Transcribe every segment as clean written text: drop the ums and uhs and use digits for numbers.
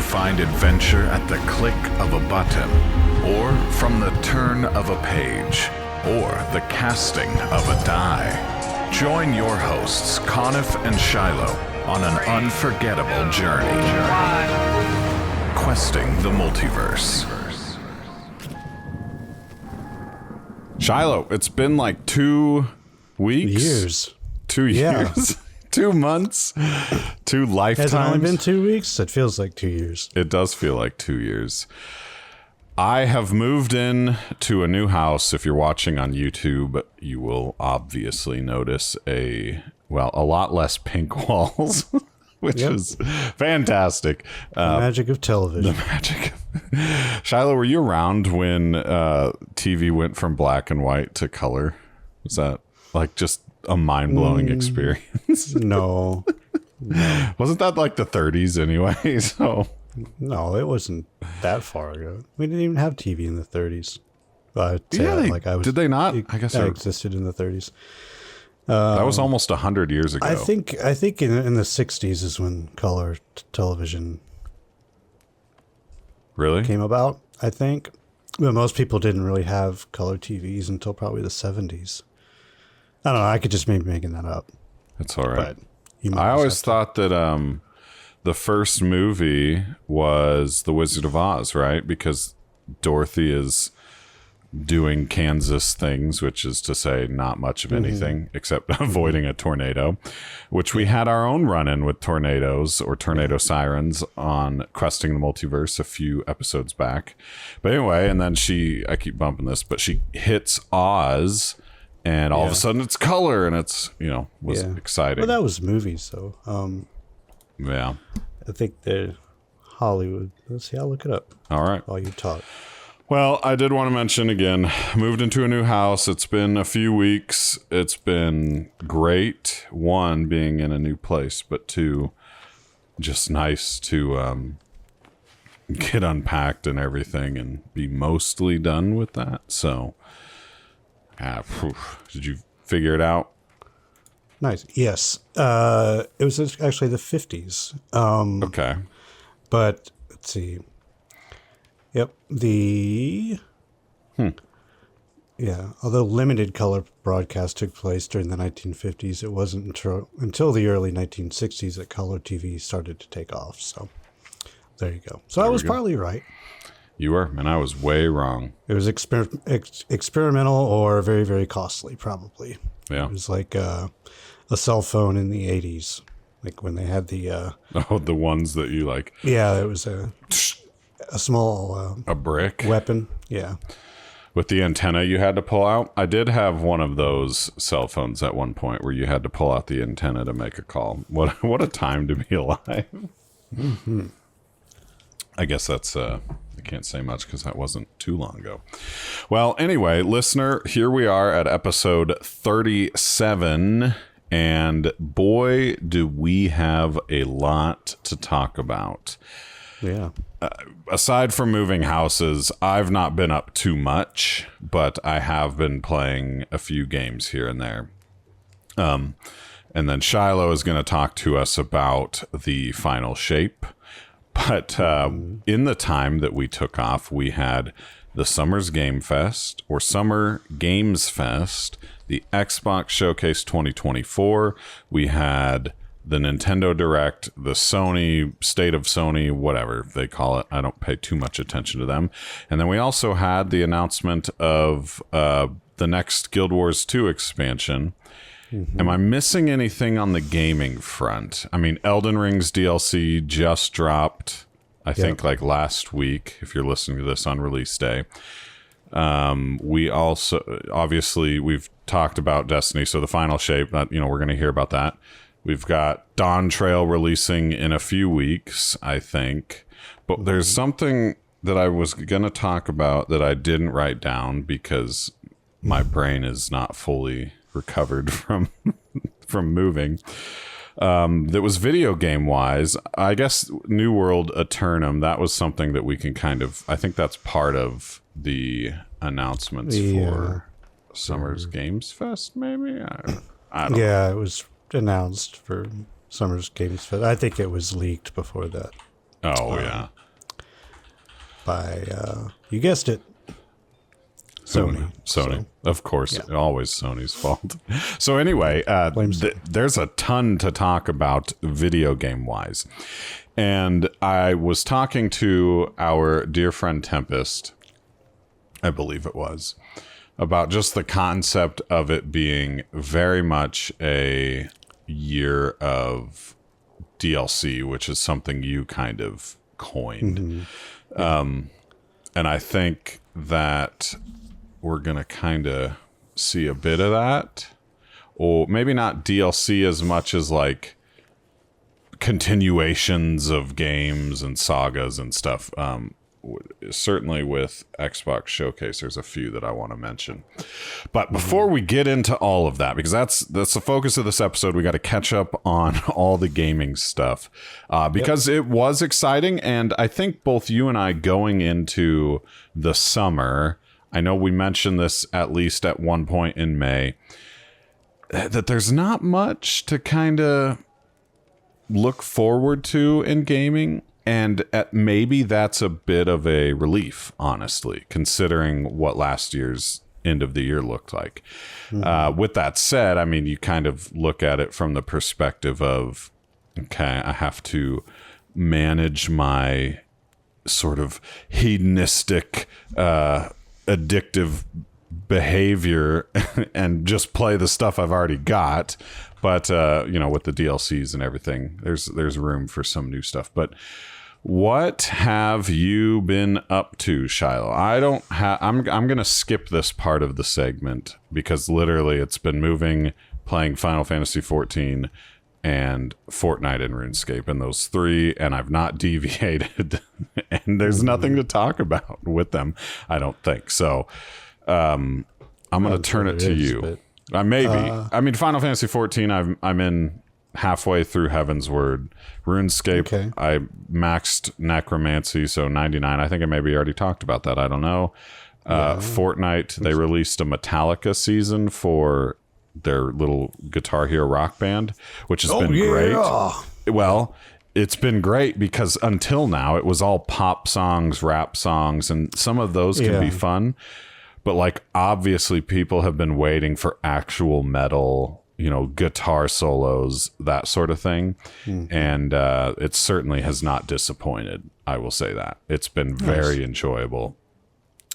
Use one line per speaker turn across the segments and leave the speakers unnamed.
you find adventure at the click of a button, or from the turn of a page, or the casting of a die. Join your hosts, Coniff and Shiloh, on an unforgettable journey. Questing the Multiverse.
Shiloh, it's been like 2 weeks.
Years.
2 years. 2 months. 2 lifetimes.
Has it only been 2 weeks? It feels like 2 years.
It does feel like 2 years. I have moved in to a new house. If you're watching on YouTube, you will obviously notice a lot less pink walls, which is fantastic.
The magic of television.
The magic. Shiloh, were you around when TV went from black and white to color? Was that like just a mind-blowing experience?
No.
Wasn't that like the 30s anyway? So
no, it wasn't that far ago. We didn't even have TV in the 30s.
Did they not? I guess
that existed in the 30s.
That was almost 100 years ago.
I think in the 60s is when color television
really
came about, I think. But most people didn't really have color TVs until probably the 70s. I don't know. I could just be making that up.
It's all right.
But
I always thought that the first movie was The Wizard of Oz, right? Because Dorothy is doing Kansas things, which is to say not much of anything except avoiding a tornado, which we had our own run-in with tornadoes or tornado sirens on Questing the Multiverse a few episodes back. But anyway, and then I keep bumping this, but she hits Oz and all of a sudden it's color and it's, was exciting.
Well, that was movies, so
yeah.
I think the Hollywood. Let's see, I'll look it up.
All right.
While you talk.
Well, I did want to mention again, moved into a new house. It's been a few weeks. It's been great. 1, being in a new place, but 2, just nice to get unpacked and everything and be mostly done with that. So, did you figure it out?
Nice. Yes. It was actually the 50s.
Okay.
But let's see. Yep. Although limited color broadcast took place during the 1950s, it wasn't until the early 1960s that color TV started to take off. So there you go. So I was partly right.
You were, and I was way wrong.
It was experimental or very, very costly, probably.
Yeah.
It was like a cell phone in the 80s, like when they had the...
the ones that you like...
Yeah, it was a small...
a brick?
Weapon, yeah.
With the antenna you had to pull out. I did have one of those cell phones at one point where you had to pull out the antenna to make a call. What a time to be alive.
Mm-hmm.
I guess that's... I can't say much because that wasn't too long ago. Well, anyway, listener, here we are at episode 37, and boy, do we have a lot to talk about.
Yeah.
Aside from moving houses, I've not been up too much, but I have been playing a few games here and there. And then Shiloh is going to talk to us about the final shape. But in the time that we took off, we had the Summer's Game Fest, or Summer Games Fest, the Xbox Showcase 2024. We had the Nintendo Direct, the Sony, State of Sony, whatever they call it. I don't pay too much attention to them. And then we also had the announcement of the next Guild Wars 2 expansion. Mm-hmm. Am I missing anything on the gaming front? I mean, Elden Ring's DLC just dropped, I think, like last week, if you're listening to this on release day. We also, obviously, we've talked about Destiny, so the final shape, we're going to hear about that. We've got Dawn Trail releasing in a few weeks, I think. But there's something that I was going to talk about that I didn't write down because my brain is not fully recovered from moving. That was video game wise. I guess New World Eternum, that was something that we can I think that's part of the announcements for Summer's Games Fest, maybe? I don't know.
Yeah, it was announced for Summer's Games Fest. I think it was leaked before that
Oh, yeah.
By, you guessed it, Sony.
So, of course,
yeah.
always Sony's fault. So anyway, there's a ton to talk about video game wise. And I was talking to our dear friend Tempest, I believe it was, about just the concept of it being very much a year of DLC, which is something you kind of coined. And I think that we're going to kind of see a bit of that, or maybe not DLC as much as like continuations of games and sagas and stuff. Certainly with Xbox Showcase, there's a few that I want to mention. But before we get into all of that, because that's the focus of this episode, we got to catch up on all the gaming stuff, because it was exciting. And I think both you and I going into the summer, I know we mentioned this at least at one point in May, that there's not much to kind of look forward to in gaming. And maybe that's a bit of a relief, honestly, considering what last year's end of the year looked like. With that said, I mean, you kind of look at it from the perspective of, okay, I have to manage my sort of hedonistic, addictive behavior and just play the stuff I've already got. But, with the DLCs and everything, there's room for some new stuff. But what have you been up to, Shiloh? I'm going to skip this part of the segment because literally it's been moving, playing Final Fantasy 14 and Fortnite and RuneScape, and those three, and I've not deviated. And there's nothing to talk about with them, I don't think. So I'm going to turn it to you. Maybe. I mean, Final Fantasy 14, I'm in halfway through Heaven's Word. RuneScape, okay. I maxed Necromancy, so 99. I think I maybe already talked about that. I don't know. Fortnite, they released a Metallica season for their little Guitar Hero rock band, which has been great. Well, it's been great because until now, it was all pop songs, rap songs, and some of those can be fun. But like, obviously people have been waiting for actual metal, guitar solos, that sort of thing. And it certainly has not disappointed. I will say that it's been very enjoyable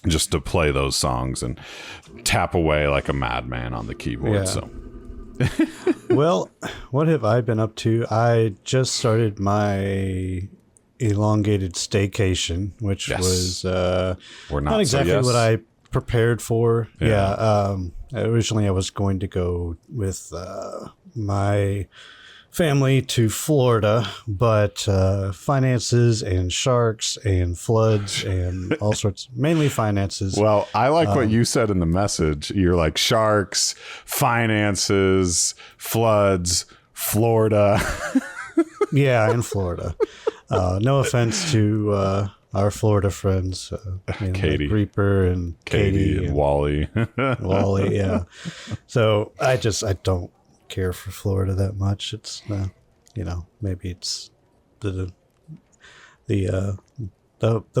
just to play those songs and tap away like a madman on the keyboard. So,
well, what have I been up to? I just started my elongated staycation, which was not exactly what I prepared for. Originally I was going to go with my family to Florida, but finances and sharks and floods and all sorts, mainly finances.
Well, I like what you said in the message. You're like sharks, finances, floods, Florida.
Yeah, in Florida. No offense to our Florida friends,
Katie,
like Reaper and Katie
and Wally.
Wally, yeah. So I don't care for Florida that much. It's maybe it's the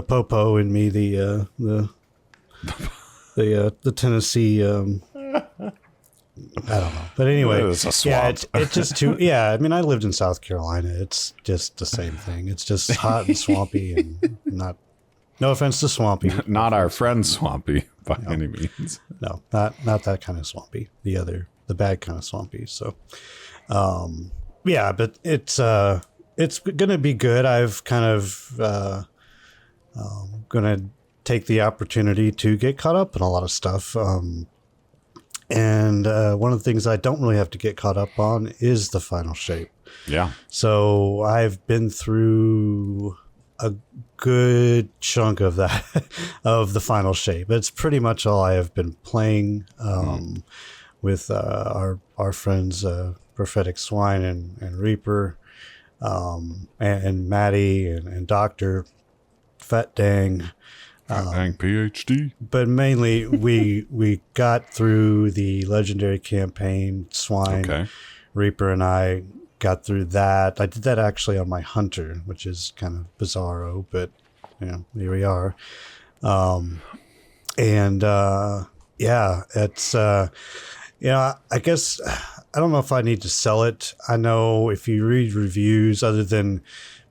popo in me, the Tennessee. I don't know, but anyway, it's just too. Yeah, I mean, I lived in South Carolina. It's just the same thing. It's just hot and swampy, and not. No offense to swampy.
Not our friend Swampy by any means.
No, not that kind of swampy. The bad kind of swampy. So, but it's gonna be good. I've kind of gonna take the opportunity to get caught up in a lot of stuff. And one of the things I don't really have to get caught up on is the final shape.
Yeah.
So I've been through a good chunk of that, of the final shape. It's pretty much all I have been playing with our friends, Prophetic Swine and Reaper, and Maddie and Dr. Fat Dang.
PhD.
But mainly we got through the legendary campaign. Swine, Reaper, and I got through that. I did that actually on my Hunter, which is kind of bizarro, but here we are. It's I guess I don't know if I need to sell it. I know if you read reviews, other than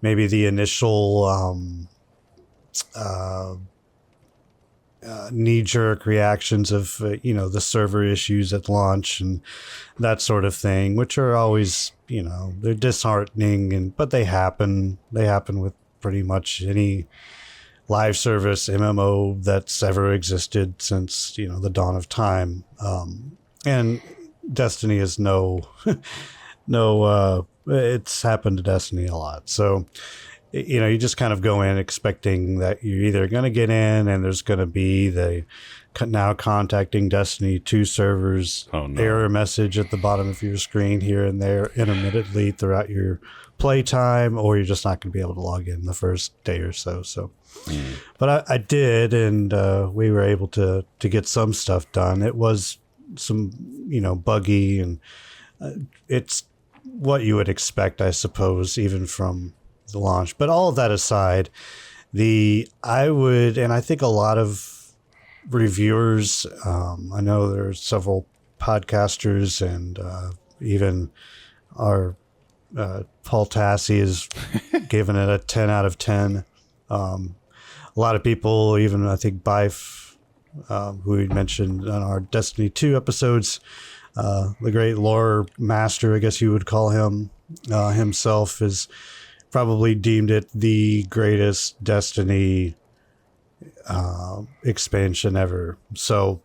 maybe the initial knee-jerk reactions of the server issues at launch and that sort of thing, which are always they're disheartening, but they happen with pretty much any live service MMO that's ever existed since the dawn of time, and Destiny is it's happened to Destiny a lot. So you just kind of go in expecting that you're either going to get in and there's going to be the now contacting Destiny 2 servers error message at the bottom of your screen here and there intermittently throughout your playtime, or you're just not going to be able to log in the first day or so. But I did, and we were able to get some stuff done. It was some buggy, and it's what you would expect, I suppose, even from the launch. But all of that aside, and I think a lot of reviewers, I know there's several podcasters, and even our Paul Tassi is giving it a 10 out of 10. A lot of people, even I think Bife, who we mentioned on our Destiny 2 episodes, the great lore master, I guess you would call him, himself, is probably deemed it the greatest Destiny expansion ever. So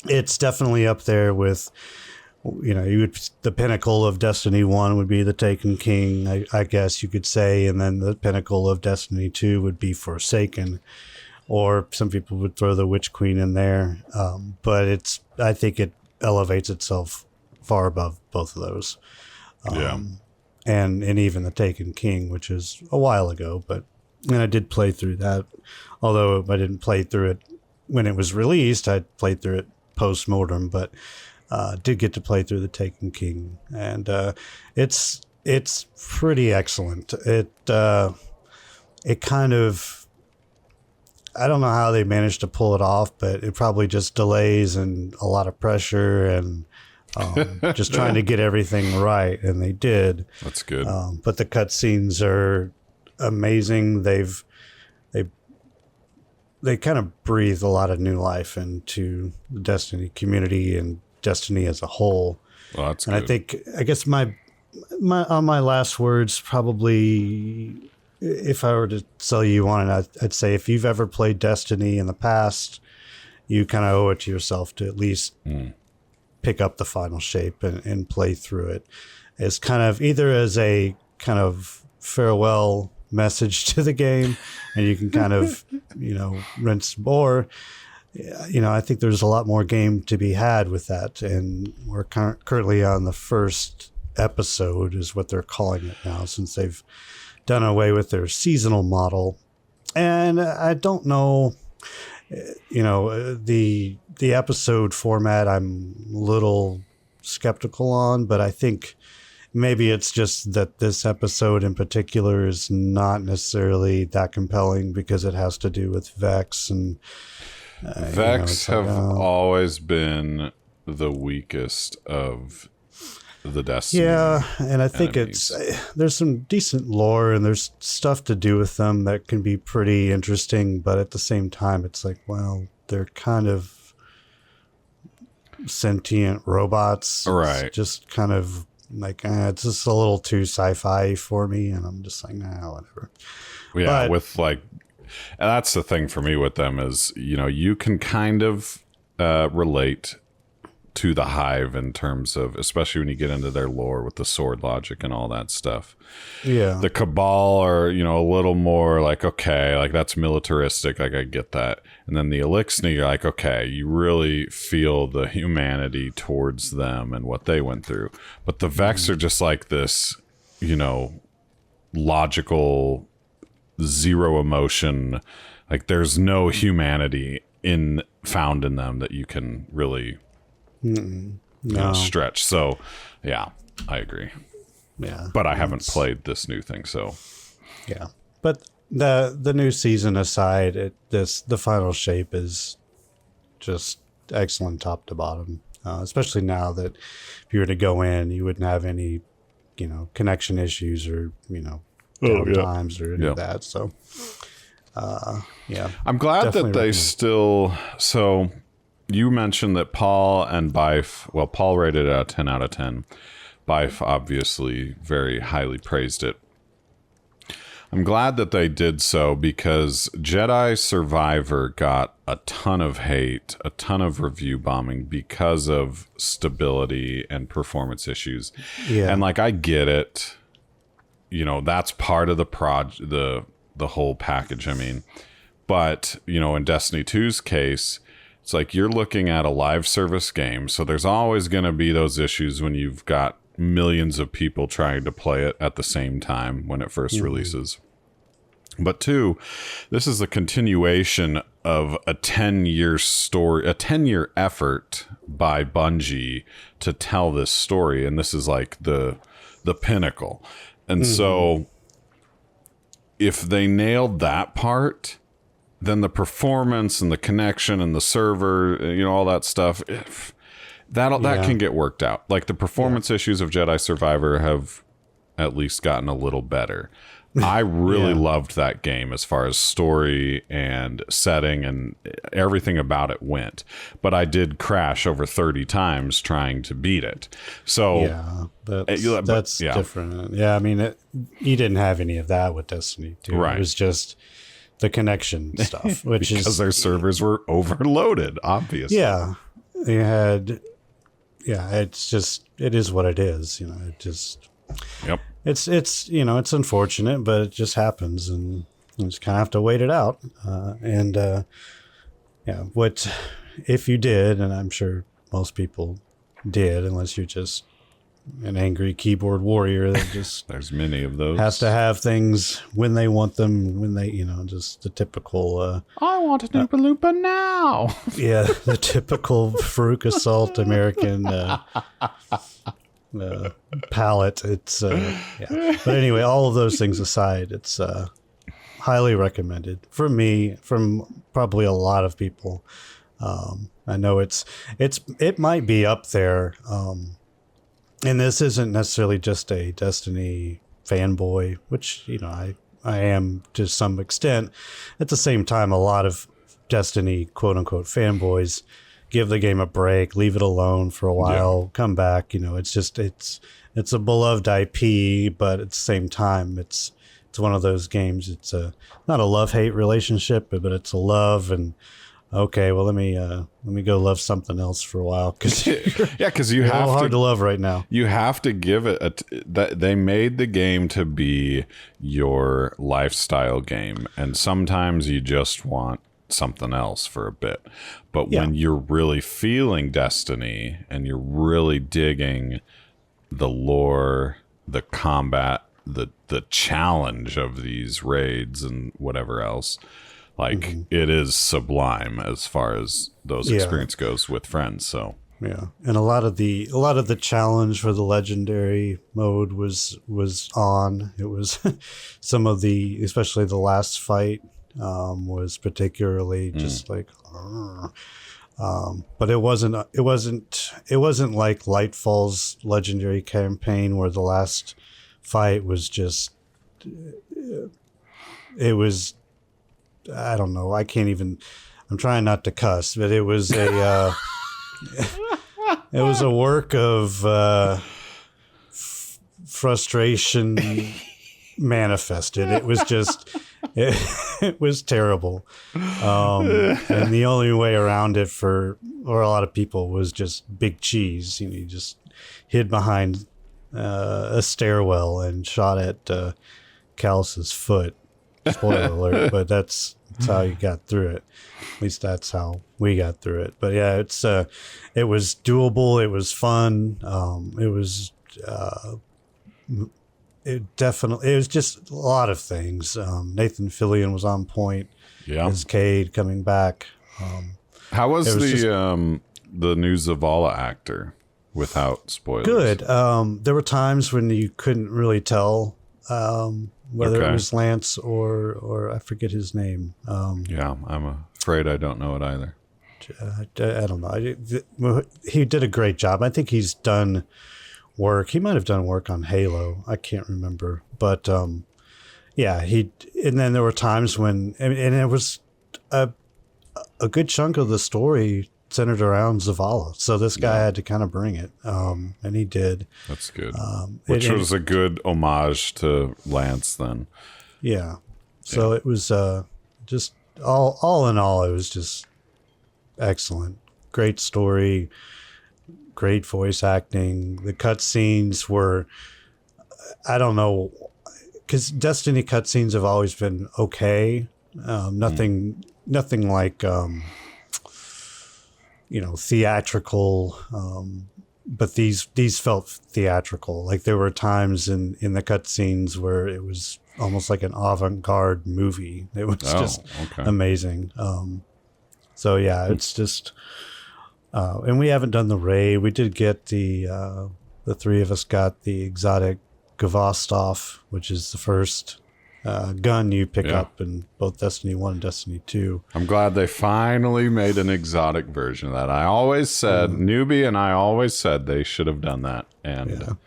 it's definitely up there with, the pinnacle of Destiny 1 would be the Taken King, I guess you could say, and then the pinnacle of Destiny 2 would be Forsaken, or some people would throw the Witch Queen in there. But I think it elevates itself far above both of those. And even the Taken King, which is a while ago, and I did play through that. Although I didn't play through it when it was released, I played through it post-mortem, but did get to play through the Taken King. And it's pretty excellent. It kind of, I don't know how they managed to pull it off, but it probably just delays and a lot of pressure and just trying to get everything right, and they did.
That's good.
But the cutscenes are amazing. They kind of breathe a lot of new life into the Destiny community and Destiny as a whole.
Well, that's
and
good.
I guess my last words, probably, if I were to sell you on it, I'd say if you've ever played Destiny in the past, you kind of owe it to yourself to at least pick up the final shape and play through it. It's kind of either as a kind of farewell message to the game, and you can kind of rinse, or I think there's a lot more game to be had with that, and we're currently on the first episode is what they're calling it now, since they've done away with their seasonal model. And I don't know, the episode format I'm a little skeptical on, but I think maybe it's just that this episode in particular is not necessarily that compelling because it has to do with Vex, and
Vex have always been the weakest of the Destiny.
Yeah, and I think
enemies.
There's some decent lore and there's stuff to do with them that can be pretty interesting, but at the same time, it's like, well, they're kind of sentient robots.
Right.
It's just kind of like, it's just a little too sci-fi for me, and I'm just like, nah, whatever.
Yeah, and that's the thing for me with them is, you can kind of relate to the Hive in terms of, especially when you get into their lore with the sword logic and all that stuff.
Yeah.
The Cabal are, a little more like, okay, like that's militaristic, like I get that. And then the Elixir, you're like, okay, you really feel the humanity towards them and what they went through. But the Vex are just like this, logical, zero emotion, like there's no humanity found in them that you can really stretch. So yeah, I agree.
Yeah.
But I haven't played this new thing, so
yeah. But the new season aside, the final shape is just excellent top to bottom. Especially now that if you were to go in, you wouldn't have any, connection issues or downtimes or any of that. So, yeah.
I'm glad that they
recommend.
still. So you mentioned that Paul and Bife. Well, Paul rated it a 10 out of 10. Bife obviously very highly praised it. I'm glad that they did so because Jedi Survivor got a ton of hate, a ton of review bombing because of stability and performance issues.
Yeah.
And I get it. That's part of the whole package. I mean, but in Destiny 2's case, it's you're looking at a live service game. So there's always going to be those issues when you've got millions of people trying to play it at the same time when it first releases. But 2, this is a continuation of a 10-year story, a 10-year effort by Bungie to tell this story. And this is the pinnacle. And so if they nailed that part, then the performance and the connection and the server, all that stuff, that can get worked out. The performance issues of Jedi Survivor have at least gotten a little better. I really loved that game as far as story and setting and everything about it went. But I did crash over 30 times trying to beat it. So
that's different. Yeah, I mean, you didn't have any of that with Destiny 2. Right. It was just the connection stuff, which
because their servers were overloaded, obviously.
Yeah. You had... Yeah, it's just... It is what it is, it just...
Yep.
It's it's unfortunate, but it just happens, and you just kind of have to wait it out. What if you did, and I'm sure most people did, unless you're just an angry keyboard warrior that just
there's many of those
has to have things when they want them, when they just the typical.
I want an Oompa Loompa now.
Yeah, the typical Farouk Assault American. Palette. It's but anyway, all of those things aside, it's highly recommended from me, from probably a lot of people. I know it might be up there, and this isn't necessarily just a Destiny fanboy, which I am to some extent. At the same time, a lot of Destiny quote unquote fanboys give the game a break, leave it alone for a while, come back. It's just it's a beloved IP, but at the same time, it's one of those games. It's not a love-hate relationship, but it's a love. And okay, well, let me go love something else for a while, because
because you have
hard to love right now.
You have to give it that they made the game to be your lifestyle game, and sometimes you just want something else for a bit. But when you're really feeling Destiny and you're really digging the lore, the combat, the challenge of these raids and whatever else, it is sublime as far as those experience goes with friends. So
and a lot of the challenge for the legendary mode was on. It was some of the, especially the last fight, was particularly just but it wasn't like Lightfall's legendary campaign, where the last fight was just, it was, I don't know, I'm trying not to cuss, but it was a it was a work of frustration manifested. It was just it was terrible, and the only way around it for a lot of people was just big cheese. You just hid behind a stairwell and shot at Callus's foot. Spoiler alert, but that's how you got through it. At least that's how we got through it. But yeah, it was doable. It was fun. It was just a lot of things. Nathan Fillion was on point.
Yeah,
as Cade coming back.
How was the new Zavala actor? without spoilers?
Good. There were times when you couldn't really tell whether it was Lance or I forget his name.
Yeah, I'm afraid I don't know it either.
I don't know. He did a great job. I think he's done work. He might have done work on Halo. I can't remember. But yeah, and then there were times when, and it was a good chunk of the story centered around Zavala. So this guy had to kind of bring it. And he did.
That's good. Which was a good homage to Lance then.
Yeah. So it was just all in all, it was just excellent. Great story, great voice acting. The cutscenes were, I don't know, because Destiny cutscenes have always been okay. Nothing like, theatrical. But these felt theatrical. Like there were times in the cutscenes where it was almost like an avant-garde movie. It was just amazing. So yeah, it's just, and we haven't done the raid. We did get the three of us got the exotic Gavostov, which is the first gun you pick up in both Destiny 1 and Destiny 2.
I'm glad they finally made an exotic version of that. I always said, Newbie and I always said they should have done that. And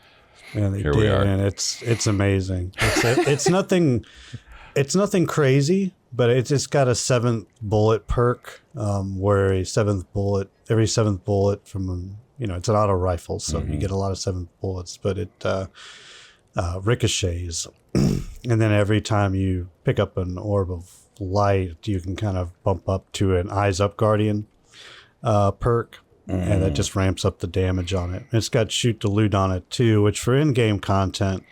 they
here
did,
we are.
and it's amazing. It's nothing crazy, but it's just got a 7th bullet perk, where every 7th bullet from it's an auto rifle, so you get a lot of 7th bullets, but it ricochets. And then every time you pick up an orb of light, you can kind of bump up to an Eyes Up Guardian perk, and that just ramps up the damage on it. It's got Shoot to Loot on it too, which for in-game content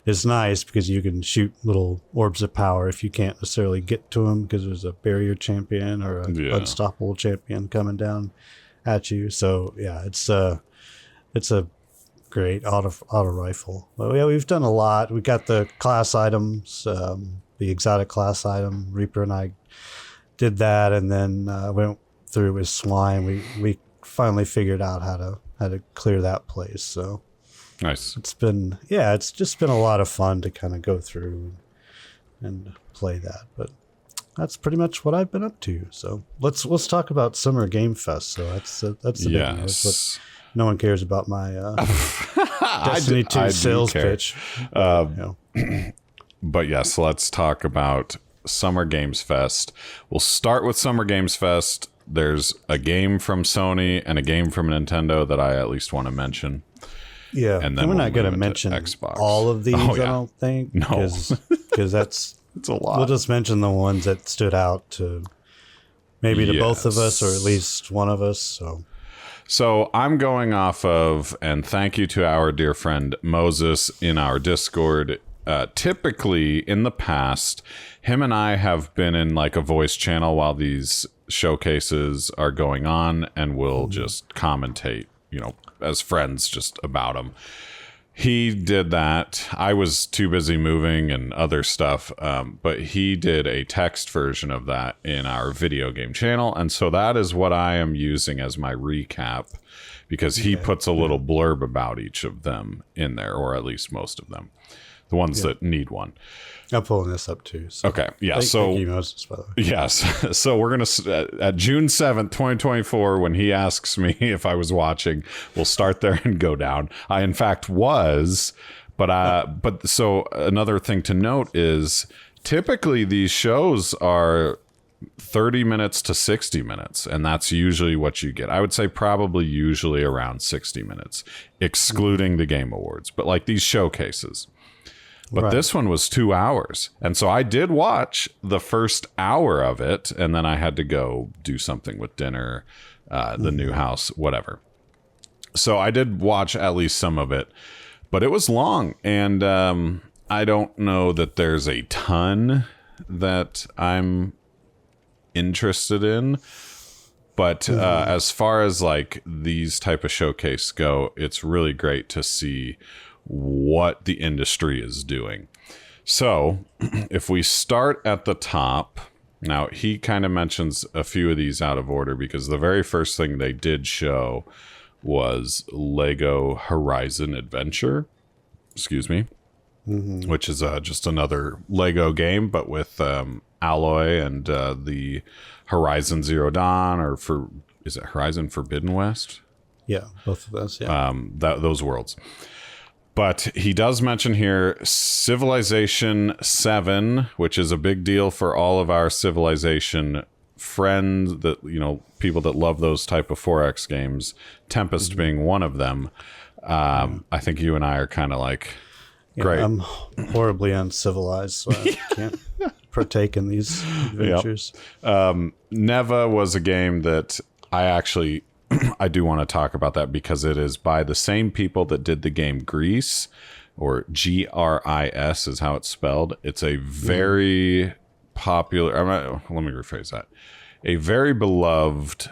is nice because you can shoot little orbs of power if you can't necessarily get to them because there's a barrier champion or an unstoppable champion coming down at you. So yeah, it's a great auto rifle. But yeah, we've done a lot. We got the class items, the exotic class item. Reaper and I did that, and then went through with Swine. We finally figured out how to clear that place. So
nice.
It's just been a lot of fun to kind of go through and play that. But that's pretty much what I've been up to. So let's talk about Summer Game Fest. So that's the big news. But no one cares about my Destiny 2 sales pitch.
But yes, let's talk about Summer Games Fest. We'll start with Summer Games Fest. There's a game from Sony and a game from Nintendo that I at least want to mention.
Yeah,
and then
we're not going to mention
Xbox.
all of these, I don't think.
No.
Because that's
it's a lot.
We'll just mention the ones that stood out to maybe to both of us, or at least one of us.
So I'm going off of, and thank you to our dear friend Moses in our Discord. Typically, in the past, him and I have been in like a voice channel while these showcases are going on, and we'll just commentate, as friends, just about them. He did that. I was too busy moving and other stuff, but he did a text version of that in our video game channel. And so that is what I am using as my recap, because he puts a little blurb about each of them in there, or at least most of them, the ones that need one.
I'm pulling this up too. So.
Okay. Yeah.
Thank you, Moses, by the way.
Yes. So we're going to, at June 7th, 2024, when he asks me if I was watching, we'll start there and go down. I, in fact, was, but so another thing to note is typically these shows are 30 minutes to 60 minutes, and that's usually what you get. I would say probably usually around 60 minutes, excluding the Game Awards, but like these showcases. But this one was 2 hours. And so I did watch the first hour of it, and then I had to go do something with dinner, the new house, whatever. So I did watch at least some of it, but it was long. And I don't know that there's a ton that I'm interested in. But as far as like these type of showcase go, it's really great to see what the industry is doing. So if we start at the top, now he kind of mentions a few of these out of order, because the very first thing they did show was Lego Horizon Adventure. Excuse me. Which is just another Lego game, but with Alloy and the Horizon Zero Dawn, or is it Horizon Forbidden West?
Yeah, both of those. Yeah.
Those worlds. But he does mention here Civilization 7, which is a big deal for all of our Civilization friends, that, you know, people that love those type of 4X games, Tempest being one of them. I think you and I are kind of like, great.
I'm horribly uncivilized, so I can't partake in these adventures.
Neva was a game that I actually I do want to talk about, that because it is by the same people that did the game Grease, or GRIS is how it's spelled. It's a very popular, let me rephrase that. A very beloved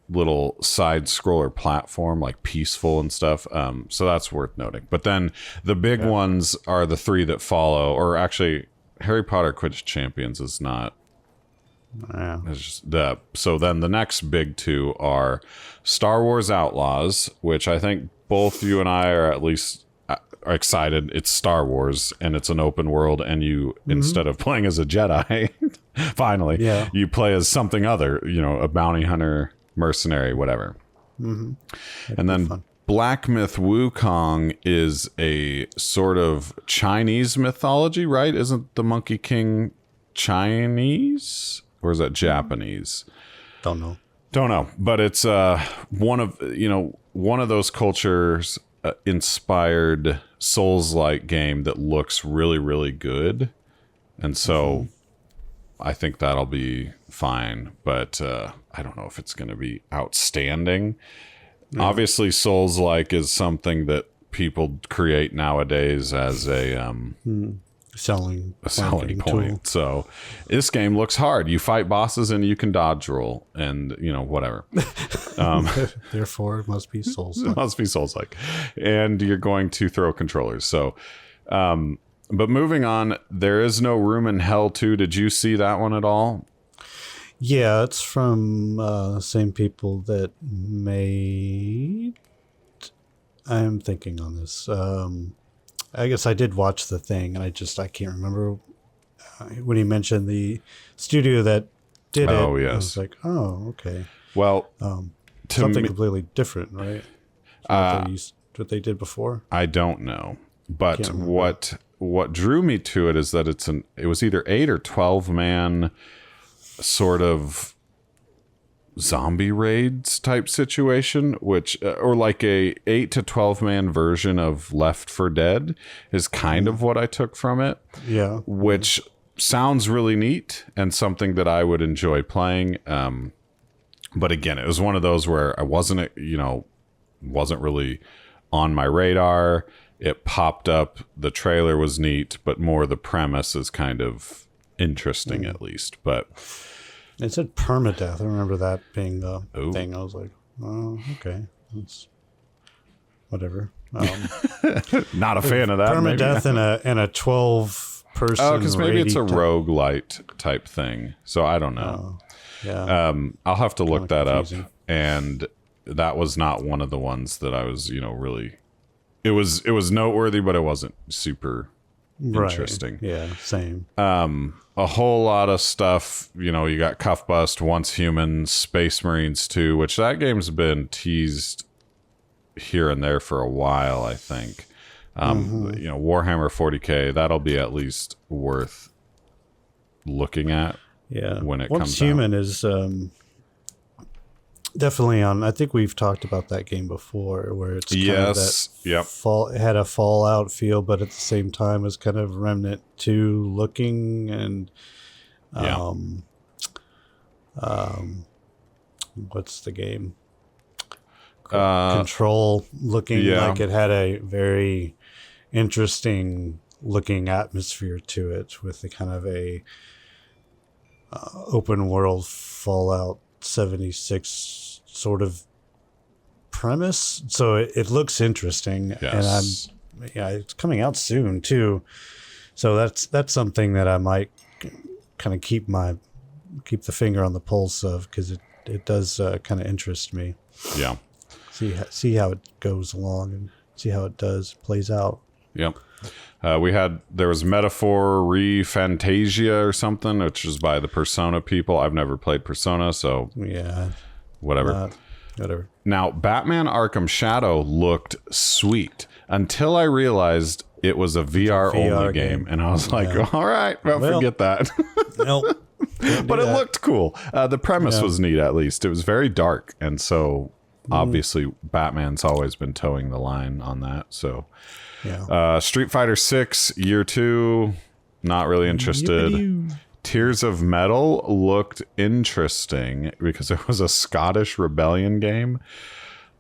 little side scroller platform, like peaceful and stuff. So that's worth noting. But then the big ones are the three that follow, or actually Harry Potter Quidditch Champions is not.
Yeah.
It's just so then the next big two are Star Wars Outlaws, which I think both you and I are at least are excited. It's Star Wars and it's an open world, and you instead of playing as a Jedi, finally, you play as something other, you know, a bounty hunter, mercenary, whatever. And then Black Myth Wukong is a sort of Chinese mythology, right? Isn't the Monkey King Chinese? Or is that Japanese?
Don't know.
But it's one of those cultures inspired Souls-like game that looks really, really good. And so I think that'll be fine. But I don't know if it's going to be outstanding. Obviously, Souls-like is something that people create nowadays as a
selling
point.
Tool.
So this game looks hard. You fight bosses and you can dodge roll and, you know, whatever.
Therefore, it must be Souls.
It must be Souls-like. And you're going to throw controllers. So, but moving on, There Is No Room in Hell 2. Did you see that one at all?
Yeah, it's from the same people that made... I'm thinking on this. I guess I did watch the thing, and I can't remember when he mentioned the studio that did it.
Oh, yes.
I was like, oh, okay.
Well,
something completely different, right? What they did before?
I don't know. But what drew me to it is that it was either 8 or 12 man sort of zombie raids type situation, which or like a 8 to 12 man version of Left 4 Dead is kind of what I took from it.
Yeah,
which sounds really neat and something that I would enjoy playing. But again, it was one of those where I wasn't really on my radar. It popped up, the trailer was neat, but more the premise is kind of interesting at least. But
it said permadeath. I remember that being the thing. I was like, oh, okay. That's whatever.
Not a fan of that.
Permadeath in a 12-person.
Oh, because maybe it's a roguelite type thing. So I don't know.
Yeah.
I'll have to look that
confusing.
up. And that was not one of the ones that I was, really. It was noteworthy, but it wasn't super interesting.
Yeah, same.
A whole lot of stuff, you got Cuff Bust, Once Human, Space Marines 2, which that game's been teased here and there for a while, I think. Warhammer 40K, that'll be at least worth looking at when it comes out.
Once Human is definitely on. I think we've talked about that game before, where it's kind of that it had a Fallout feel, but at the same time is kind of Remnant 2 looking, and what's the game? Control looking, like it had a very interesting looking atmosphere to it, with the kind of a open world Fallout 76 sort of premise. So it looks interesting.
Yes.
And it's coming out soon too. So that's something that I might kind of keep the finger on the pulse of, because it does kind of interest me.
Yeah.
see how it goes along and see how it plays out.
Yep. There was Metaphor Fantasia or something, which is by the Persona people. I've never played Persona, so
yeah,
whatever.
Whatever.
Now, Batman Arkham Shadow looked sweet until I realized it was a VR only game, and I was like, all right, well, forget that.
Nope.
But it looked cool. The premise was neat, at least. It was very dark, and so obviously Batman's always been towing the line on that. So, Street Fighter 6 Year 2, not really interested. Yippee-doo. Tears of Metal looked interesting because it was a Scottish rebellion game,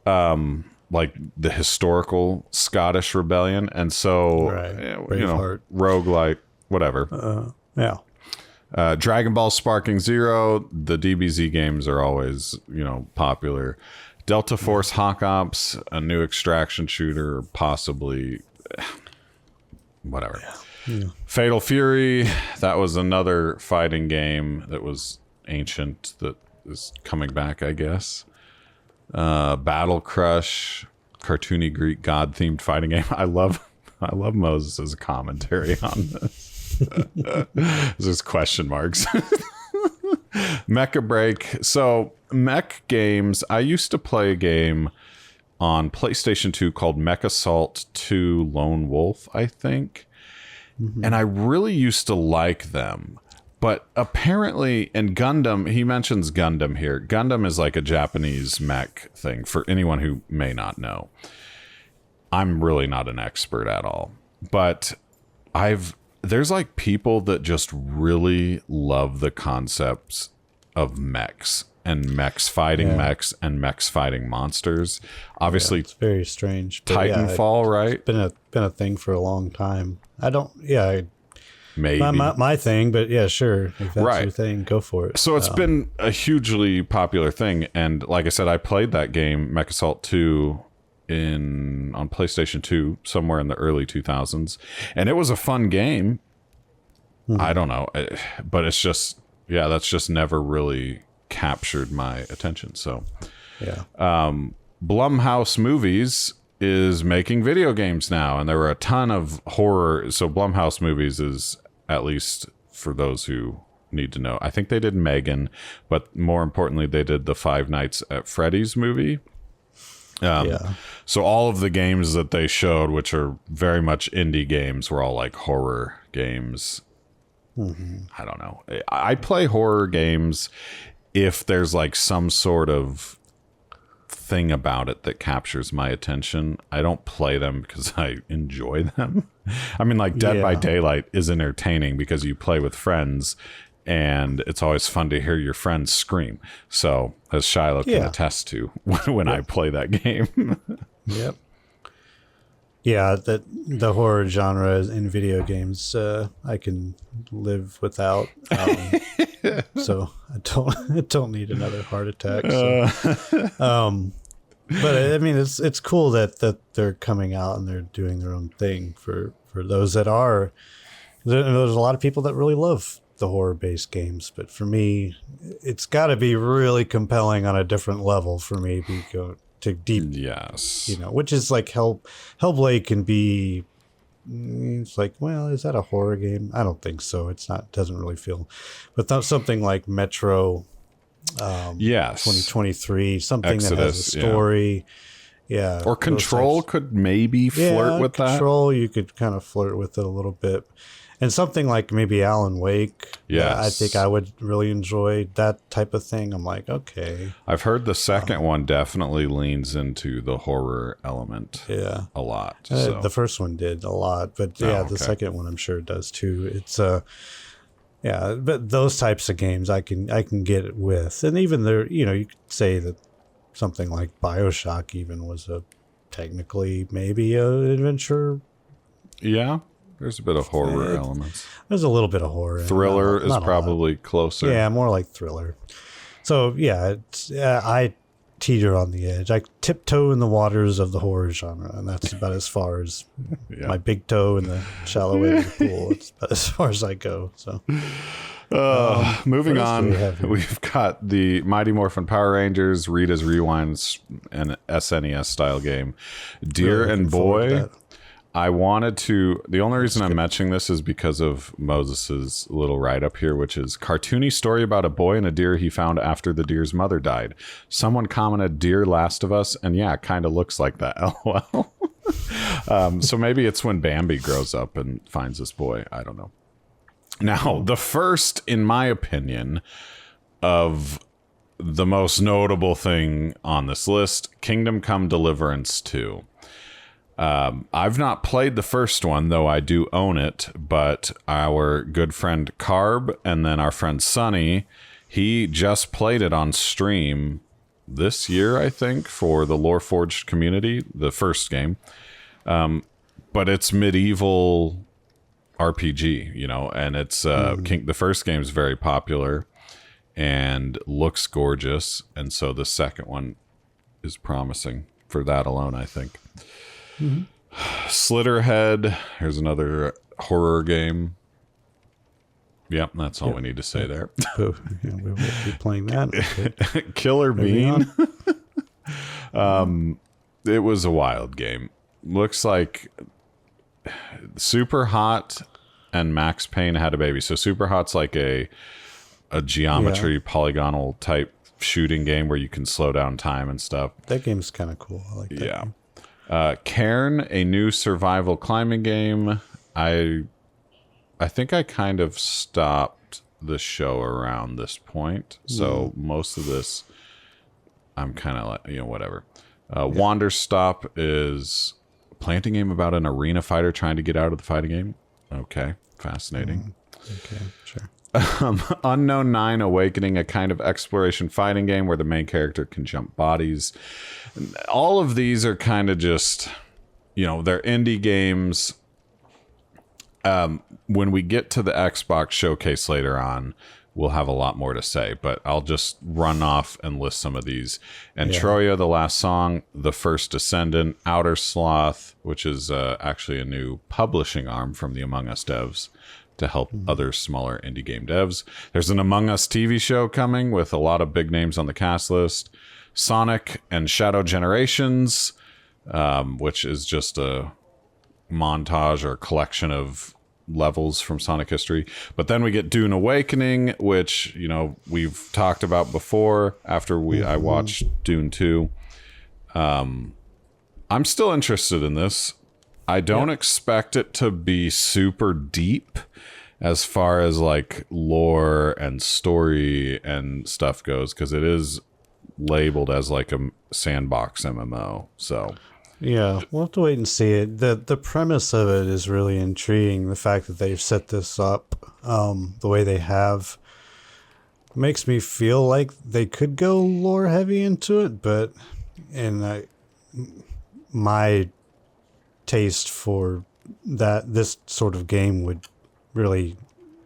like the historical Scottish rebellion, and so roguelike, whatever. Dragon Ball Sparking Zero, the DBZ games are always, popular. Delta Force Hawk Ops, a new extraction shooter, possibly, whatever. Yeah. Fatal Fury, that was another fighting game that was ancient that is coming back, I guess. Battle Crush, cartoony Greek god-themed fighting game. I love Moses' commentary on this. There's question marks. Mecha Break. So mech games, I used to play a game on PlayStation 2 called Mech Assault 2 Lone Wolf, I think. Mm-hmm. And I really used to like them. But apparently, in Gundam, he mentions Gundam here. Gundam is like a Japanese mech thing for anyone who may not know. I'm really not an expert at all. But there's like people that just really love the concepts of mechs and mechs fighting mechs and mechs fighting monsters. Obviously,
it's very strange.
Titanfall, right?
It's been a thing for a long time.
Maybe
my thing, but yeah, sure. If that's your thing, go for it.
So it's been a hugely popular thing, and like I said, I played that game, Mech Assault 2, on PlayStation 2 somewhere in the early 2000s, and it was a fun game. Mm-hmm. I don't know, but it's just that's just never really captured my attention. So Blumhouse Movies is making video games now, and there were a ton of horror. So Blumhouse Movies is, at least for those who need to know, I think they did Megan, but more importantly, they did the Five Nights at Freddy's movie. So all of the games that they showed, which are very much indie games, were all like horror games. Mm-hmm. I don't know. I play horror games if there's like some sort of thing about it that captures my attention. I don't play them because I enjoy them. I mean, like Dead by Daylight is entertaining because you play with friends and it's always fun to hear your friends scream. So as Shiloh can attest to when I play that game.
Yep. Yeah, the horror genre in video games, I can live without. So I don't need another heart attack. So. But I mean, it's cool that they're coming out and they're doing their own thing for those that are. There's a lot of people that really love the horror-based games, but for me, it's got to be really compelling on a different level for me to go to deep.
Yes,
which is like Hellblade can be. It's like, well, is that a horror game? I don't think so. It's not. Doesn't really feel. But something like Metro. 2023, something Exodus, that has a story.
Or Control could maybe flirt with that.
Control, you could kind of flirt with it a little bit. And something like maybe Alan Wake. I think I would really enjoy that type of thing. I'm like, okay.
I've heard the second one definitely leans into the horror element a lot. So.
The first one did a lot, but the second one I'm sure does too. It's but those types of games I can get it with. And even there, you could say that something like BioShock even was technically maybe an adventure.
Yeah. There's a bit of horror elements.
There's a little bit of horror.
Thriller is probably closer.
Yeah, more like thriller. So I teeter on the edge. I tiptoe in the waters of the horror genre, and that's about as far as my big toe in the shallow end of the pool. It's about as far as I go. So,
Moving
what else do
on,
we have here?
we've got the Mighty Morphin Power Rangers, Rita's Rewinds, an SNES style game. Dear
Really
and
looking forward to
boy,
that.
I wanted to. The only reason I'm mentioning this is because of Moses's little write up here, which is cartoony story about a boy and a deer he found after the deer's mother died. Someone commented, "Deer Last of Us," and yeah, it kind of looks like that. LOL. So maybe it's when Bambi grows up and finds this boy. I don't know. Now, the first, in my opinion, of the most notable thing on this list, Kingdom Come Deliverance 2. I've not played the first one, though I do own it, but our good friend Carb and then our friend Sonny, he just played it on stream this year, I think, for the Lore Forged community, the first game. But it's medieval RPG, you know, and it's the first game is very popular and looks gorgeous, and so the second one is promising for that alone, I think. Slitterhead, here's another horror game. Yep, that's all we need to say there.
We will be playing that. Okay.
Killer
Moving
Bean. It was a wild game. Looks like Super Hot and Max Payne had a baby. So Super Hot's like a geometry polygonal type shooting game where you can slow down time and stuff.
That game's kind of cool. I like that.
Yeah.
Game.
Cairn, a new survival climbing game. I think I kind of stopped the show around this point. So most of this, I'm kind of like, whatever. Wander Stop is a planting game about an arena fighter trying to get out of the fighting game. Okay, fascinating.
Okay, sure.
Unknown 9 Awakening, a kind of exploration fighting game where the main character can jump bodies. All of these are kind of just, they're indie games. When we get to the Xbox showcase later on, we'll have a lot more to say, but I'll just run off and list some of these. And Troya, The Last Song, The First Descendant, Outer Sloth, which is actually a new publishing arm from the Among Us devs to help other smaller indie game devs. There's an Among Us TV show coming with a lot of big names on the cast list. Sonic and Shadow Generations, which is just a montage or collection of levels from Sonic history. But then we get Dune Awakening, which we've talked about before after I watched Dune 2. I'm still interested in this. I don't expect it to be super deep as far as like lore and story and stuff goes, because it is labeled as like a sandbox MMO. So
yeah, we'll have to wait and see it. The premise of it is really intriguing. The fact that they've set this up the way they have makes me feel like they could go lore heavy into it, but my taste for this sort of game would really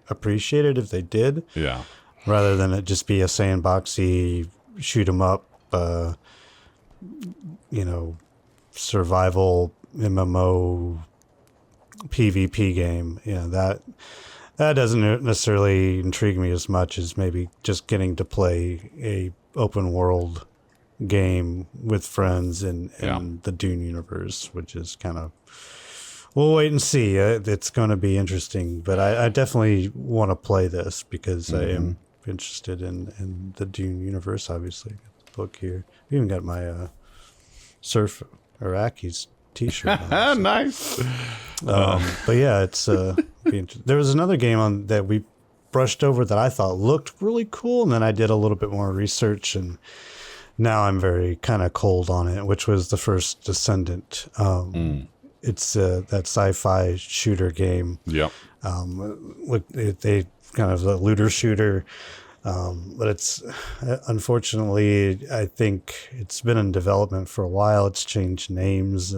appreciate it if they did.
Yeah.
Rather than it just be a sandboxy shoot 'em up survival MMO PvP game. That doesn't necessarily intrigue me as much as maybe just getting to play a open world game with friends in the Dune universe, which is kind of, we'll wait and see. It's going to be interesting, but I definitely want to play this because I am interested in the Dune universe. Obviously, got the book here. I even got my Surf Iraqi's t-shirt on, so.
Nice.
But yeah, it's there was another game that we brushed over that I thought looked really cool, and then I did a little bit more research, and now I'm very kind of cold on it, which was The First Descendant. It's that sci-fi shooter game.
Yep.
They kind of a looter shooter. But it's unfortunately, I think it's been in development for a while. It's changed names.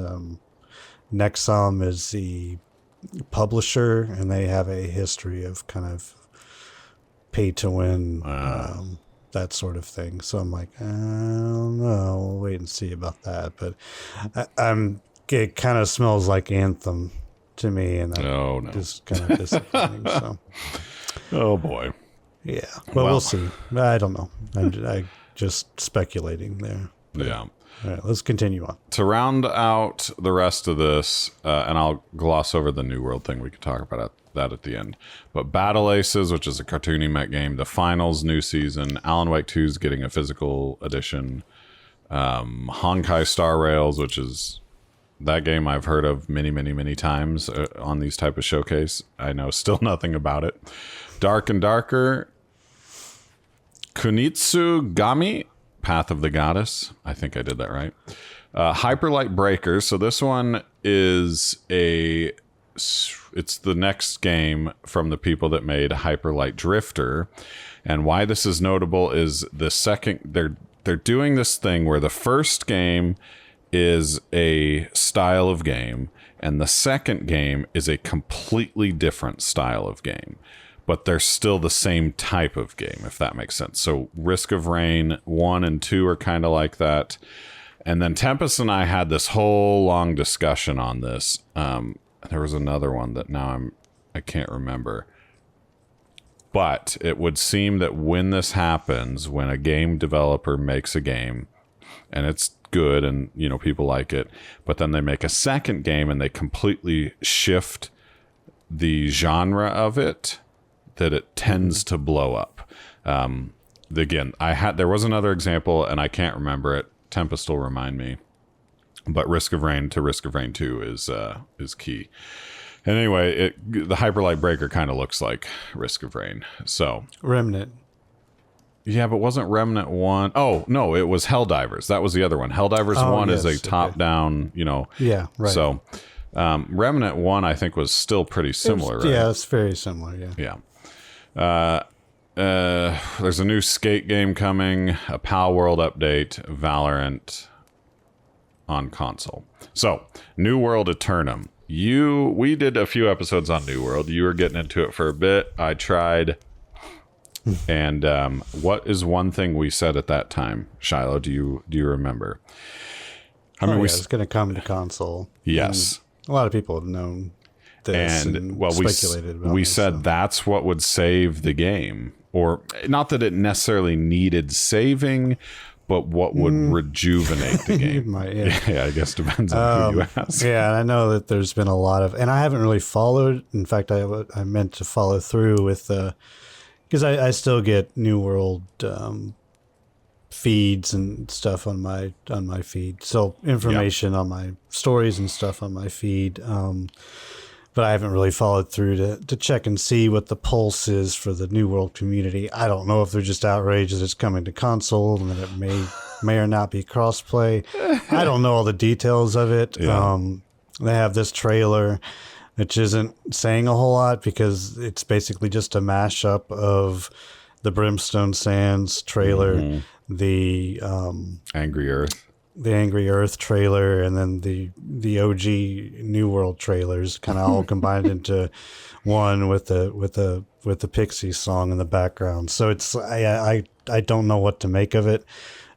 Nexom is the publisher, and they have a history of kind of pay to win, that sort of thing. So I'm like, I don't know. We'll wait and see about that. But it kind of smells like Anthem to me, and that is kind of disappointing. So.
Oh boy.
Yeah, but we'll see. I don't know. I just speculating there.
Yeah.
All right, let's continue on.
To round out the rest of this, and I'll gloss over the New World thing. We can talk about that at the end. But Battle Aces, which is a cartoony mech game, the finals, new season. Alan Wake 2 is getting a physical edition. Honkai Star Rails, which is that game I've heard of many times on these type of showcase. I know still nothing about it. Dark and Darker. Kunitsu Gami, Path of the Goddess. I think I did that right. Hyperlight Breakers. So this one is it's the next game from the people that made Hyperlight Drifter. And why this is notable is the second, they're doing this thing where the first game is a style of game and the second game is a completely different style of game. But they're still the same type of game, if that makes sense. So Risk of Rain 1 and 2 are kind of like that. And then Tempest and I had this whole long discussion on this. There was another one that now I can't remember. But it would seem that when this happens, when a game developer makes a game and it's good and, you know, people like it, but then they make a second game and they completely shift the genre of it, that it tends to blow up. Again, there was another example and I can't remember it. Tempest will remind me. But Risk of Rain to Risk of Rain 2 is key. And anyway, the Hyperlight Breaker kind of looks like Risk of Rain. So
Remnant.
Yeah, but wasn't Remnant 1? Oh, no, it was Helldivers. That was the other one. Helldivers 1 is a top-down, you know.
Yeah, right.
So Remnant 1, I think, was still pretty similar, right?
Yeah, it's very similar, yeah.
Yeah. There's a new skate game coming, a PAL World update, Valorant on console. So, New World Eternum. We did a few episodes on New World. You were getting into it for a bit. I tried. And what is one thing we said at that time, Shiloh? Do you remember?
I mean, it's going to come to console.
Yes.
And a lot of people have known this and speculated about it.
We said that's what would save the game. Or not that it necessarily needed saving, but what would rejuvenate the game. Yeah, I guess depends on who you ask.
Yeah, and I know that there's been a lot of, and I haven't really followed. In fact, I meant to follow through with, because I still get New World feeds and stuff on my feed. So information on my stories and stuff on my feed. But I haven't really followed through to check and see what the pulse is for the New World community. I don't know if they're just outraged that it's coming to console and that it may or not be crossplay. I don't know all the details of it. Yeah. They have this trailer, which isn't saying a whole lot because it's basically just a mashup of the Brimstone Sands trailer, the
Angry Earth.
The Angry Earth trailer, and then the OG New World trailers, kind of all combined into one with the Pixies song in the background. So it's I don't know what to make of it.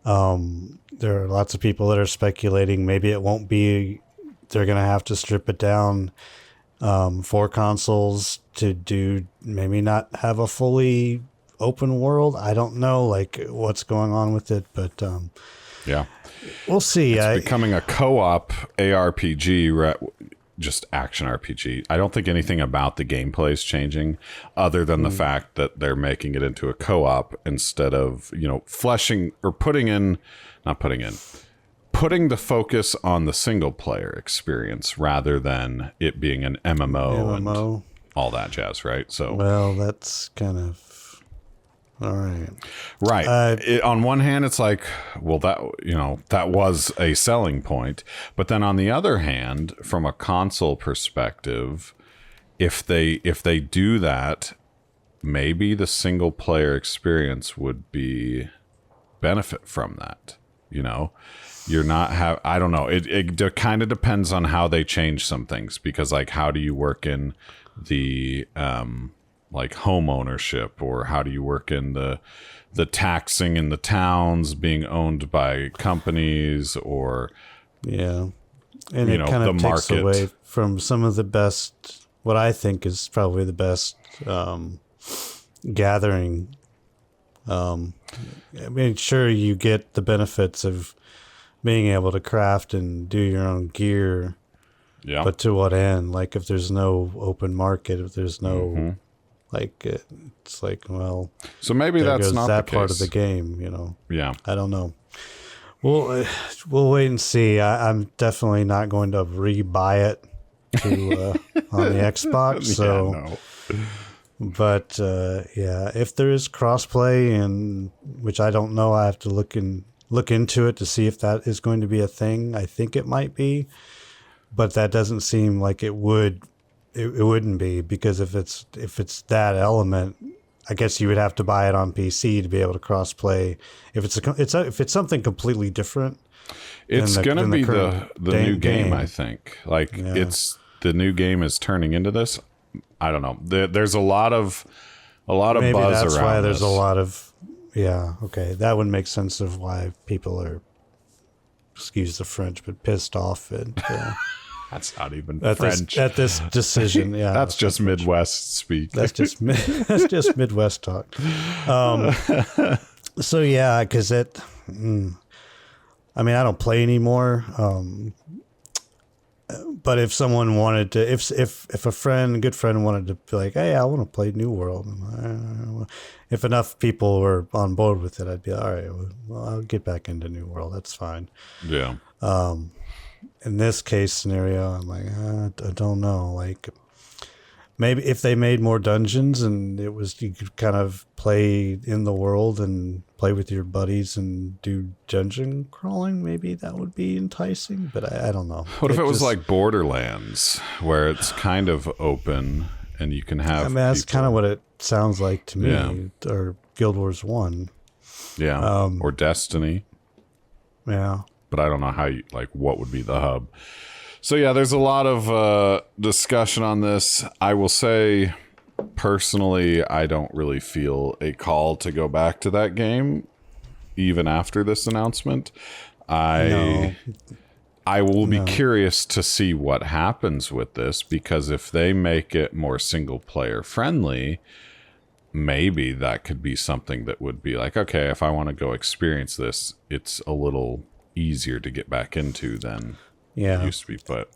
There are lots of people that are speculating maybe it won't be. They're gonna have to strip it down for consoles to do, maybe not have a fully open world. I don't know like what's going on with it, but
yeah.
We'll see.
It's becoming a co-op ARPG, just action RPG. I don't think anything about the gameplay is changing other than the fact that they're making it into a co-op instead of, you know, putting the focus on the single player experience rather than it being an MMO. And all that jazz, right? So,
well, that's kind of all right.
Right. On one hand, it's like, well, that was a selling point. But then on the other hand, from a console perspective, if they do that, maybe the single player experience would benefit from that. You know, I don't know. It kind of depends on how they change some things, because like, how do you work in the, like home ownership, or how do you work in the taxing in the towns being owned by companies, or
and it kind of takes away from some of the best, what I think is probably the best gathering. Sure, you get the benefits of being able to craft and do your own gear.
Yeah.
But to what end? Like, if there's no open market, if there's no, it's like, well.
So maybe that's
goes
not
that
the case.
part of the game,
Yeah.
I don't know. We'll wait and see. I'm definitely not going to re-buy it on the Xbox. So,
no.
But if there is crossplay, and which I don't know, I have to look into it to see if that is going to be a thing. I think it might be, but that doesn't seem like it would. It wouldn't be, because if it's that element, I guess you would have to buy it on PC to be able to crossplay. If it's something completely different,
it's going to be the new game. I think it's the new game is turning into this. I don't know. There's a lot of
maybe
buzz
that's
around
why there's
this.
a lot of okay, that would make sense of why people are, excuse the French, but pissed off
That's not even
at
French.
at this decision. Yeah,
that's just Midwest speak.
That's just Midwest talk. So yeah, because I don't play anymore. But if someone wanted to, if a good friend wanted to be like, hey, I want to play New World, if enough people were on board with it, I'd be all right. Well, I'll get back into New World. That's fine.
Yeah.
In this case scenario, I'm like, I don't know. Like, maybe if they made more dungeons and you could kind of play in the world and play with your buddies and do dungeon crawling, maybe that would be enticing. But I don't know.
What if it was like Borderlands, where it's kind of open and you can have?
That's kind of what it sounds like to me.
Yeah.
Or Guild Wars 1.
Yeah. Or Destiny.
Yeah.
But I don't know what would be the hub. So yeah, there's a lot of discussion on this. I will say, personally, I don't really feel a call to go back to that game, even after this announcement. I will be curious to see what happens with this, because if they make it more single player friendly, maybe that could be something that would be like, okay, if I want to go experience this, it's a little easier to get back into than it used to be. But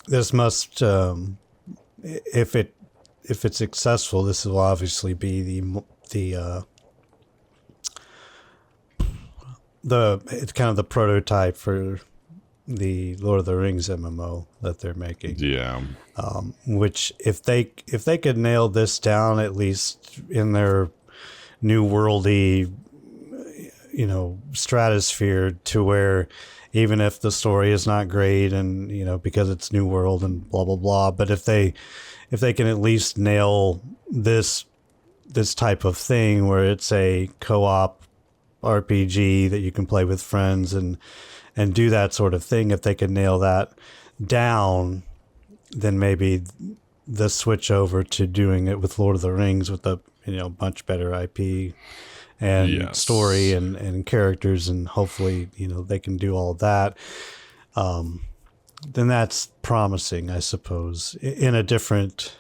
this must if it's successful, this will obviously be it's kind of the prototype for the Lord of the Rings MMO that they're making.
Yeah.
Which if they could nail this down, at least in their new worldy stratosphere, to where even if the story is not great and because it's new world and blah blah blah, but if they can at least nail this type of thing where it's a co-op RPG that you can play with friends and do that sort of thing, if they can nail that down, then maybe the switch over to doing it with Lord of the Rings with a much better IP and story and characters, and hopefully they can do all of that, then that's promising, I suppose, in a different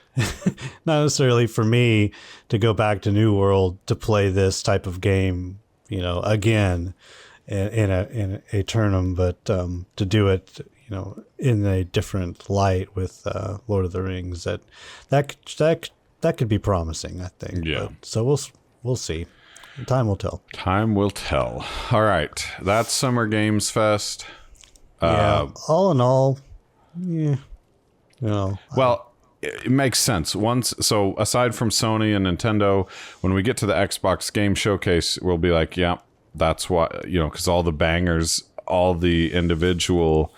not necessarily for me to go back to New World to play this type of game again in a tournament, but to do it in a different light with Lord of the Rings, that could be promising, I think.
Yeah.
But, so we'll see. Time will tell.
Time will tell. All right. That's Summer Games Fest.
All in all, yeah.
Well, it makes sense. So aside from Sony and Nintendo, when we get to the Xbox Game Showcase, we'll be like, yeah, that's why, because all the bangers, all the individual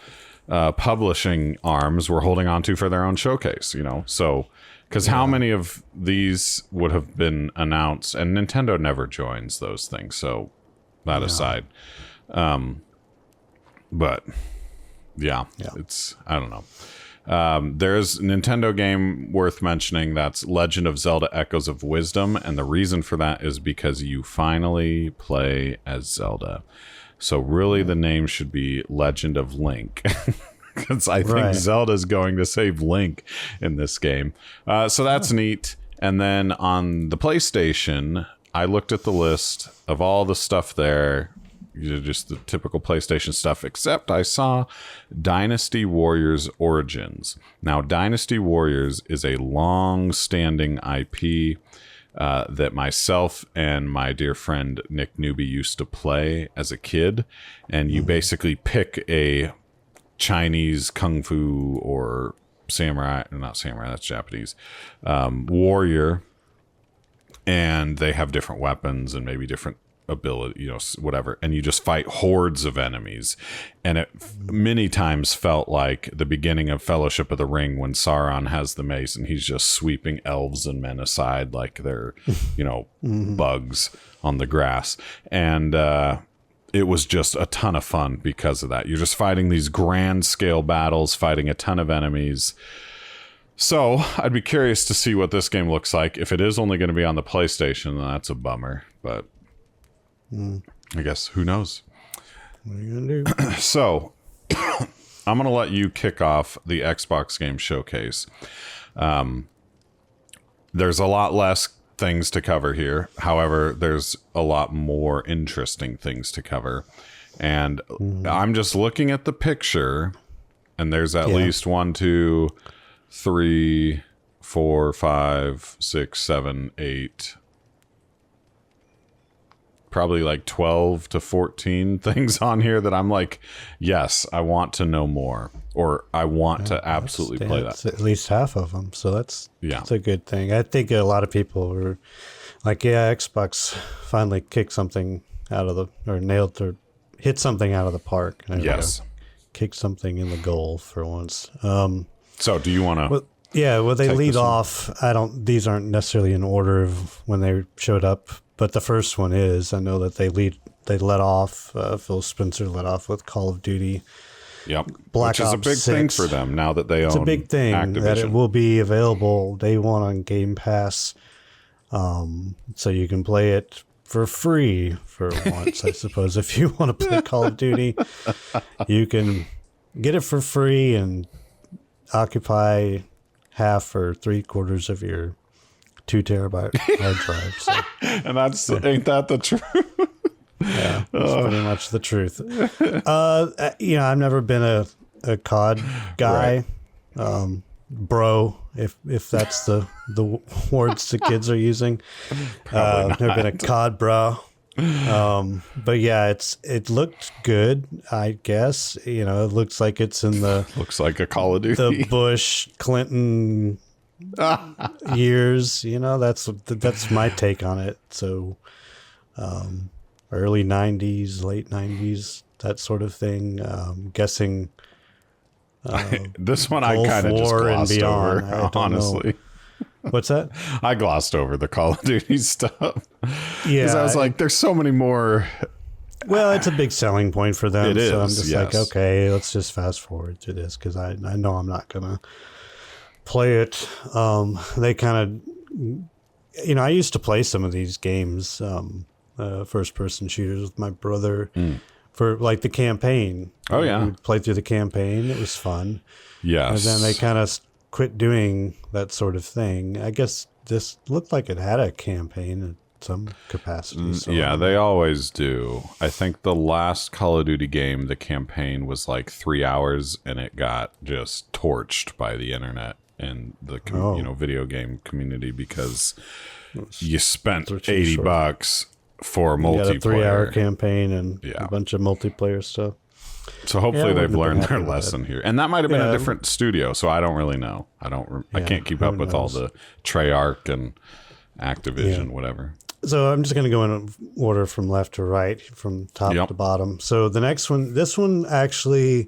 publishing arms we're holding on to for their own showcase, so... Because how many of these would have been announced? And Nintendo never joins those things. So that aside. But it's, I don't know. There's a Nintendo game worth mentioning. That's Legend of Zelda Echoes of Wisdom. And the reason for that is because you finally play as Zelda. So really the name should be Legend of Link. Because I think Zelda's going to save Link in this game. So that's neat. And then on the PlayStation, I looked at the list of all the stuff there, just the typical PlayStation stuff, except I saw Dynasty Warriors Origins. Now, Dynasty Warriors is a long-standing IP that myself and my dear friend Nick Newby used to play as a kid. And you basically pick a Chinese kung fu or samurai, not samurai, that's Japanese, warrior, and they have different weapons and maybe different ability, whatever, and you just fight hordes of enemies. And it many times felt like the beginning of Fellowship of the Ring when Sauron has the mace and he's just sweeping elves and men aside like they're bugs on the grass. And it was just a ton of fun because of that. You're just fighting these grand scale battles, fighting a ton of enemies. So I'd be curious to see what this game looks like. If it is only going to be on the PlayStation, then that's a bummer. But I guess who knows?
What are you going to do?
So I'm going to let you kick off the Xbox Game Showcase. There's a lot less things to cover here. However, there's a lot more interesting things to cover. And I'm just looking at the picture, and there's at least 1, 2, 3, 4, 5, 6, 7, 8, probably like 12 to 14 things on here that I'm like, yes, I want to know more, or I want to absolutely play that.
At least half of them. So that's a good thing. I think a lot of people were like, Xbox finally kicked something out of hit something out of the park.
Yes.
Kick something in the goal for once.
So do you want to?
Well, they lead off. These aren't necessarily in order of when they showed up, but the first one is. I know that they let off. Phil Spencer let off with Call of Duty.
Yep.
Black
Which is
Ops
a big
6.
thing for them now that they own.
It's a big thing
Activision.
that it will be available day one on Game Pass, so you can play it for free for once. I suppose if you want to play Call of Duty, you can get it for free and occupy half or 3/4 of your 2 terabyte hard drive. So,
And ain't that the truth?
yeah, that's pretty much the truth. I've never been a COD guy, bro. If that's the words the kids are using, never been a COD bro. But yeah, it looked good. I guess it looks like it's in the
looks like a Call of Duty.
The Bush Clinton years. That's my take on it. So, early 90s, late 90s, that sort of thing. Guessing.
This one I kind of just glossed over, honestly.
What's that?
I glossed over the Call of Duty stuff.
Yeah.
Because I was like, there's so many more.
Well, it's a big selling point for them.
It is,
so I'm just like, okay, let's just fast forward to this because I know I'm not going to play it. They kind of, I used to play some of these games, first-person shooters with my brother for like the campaign.
Oh, yeah.
We played through the campaign. It was fun.
Yes.
And then they kind of quit doing that sort of thing. I guess this looked like it had a campaign in some capacity. So
yeah, they always do. I think the last Call of Duty game, the campaign was like 3 hours, and it got just torched by the internet and the video game community because you spent $80 for multiplayer.
A 3-hour campaign and a bunch of multiplayer stuff.
So hopefully they've learned their lesson here. And that might have been a different studio, so I don't really know. I can't keep up with all the Treyarch and Activision, whatever.
So I'm just going to go in order from left to right, from top to bottom. So the next one, this one actually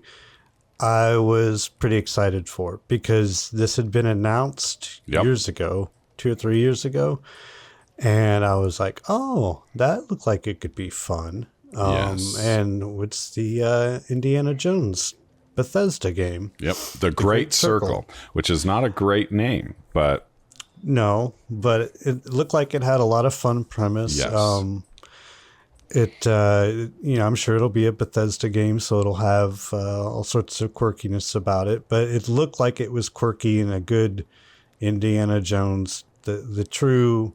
I was pretty excited for because this had been announced years ago, 2 or 3 years ago. And I was like, oh, that looked like it could be fun.
Yes.
And it's the Indiana Jones Bethesda game.
Yep. The Great Circle, which is not a great name, but...
No, but it looked like it had a lot of fun premise.
Yes.
I'm sure it'll be a Bethesda game, so it'll have all sorts of quirkiness about it. But it looked like it was quirky in a good Indiana Jones the true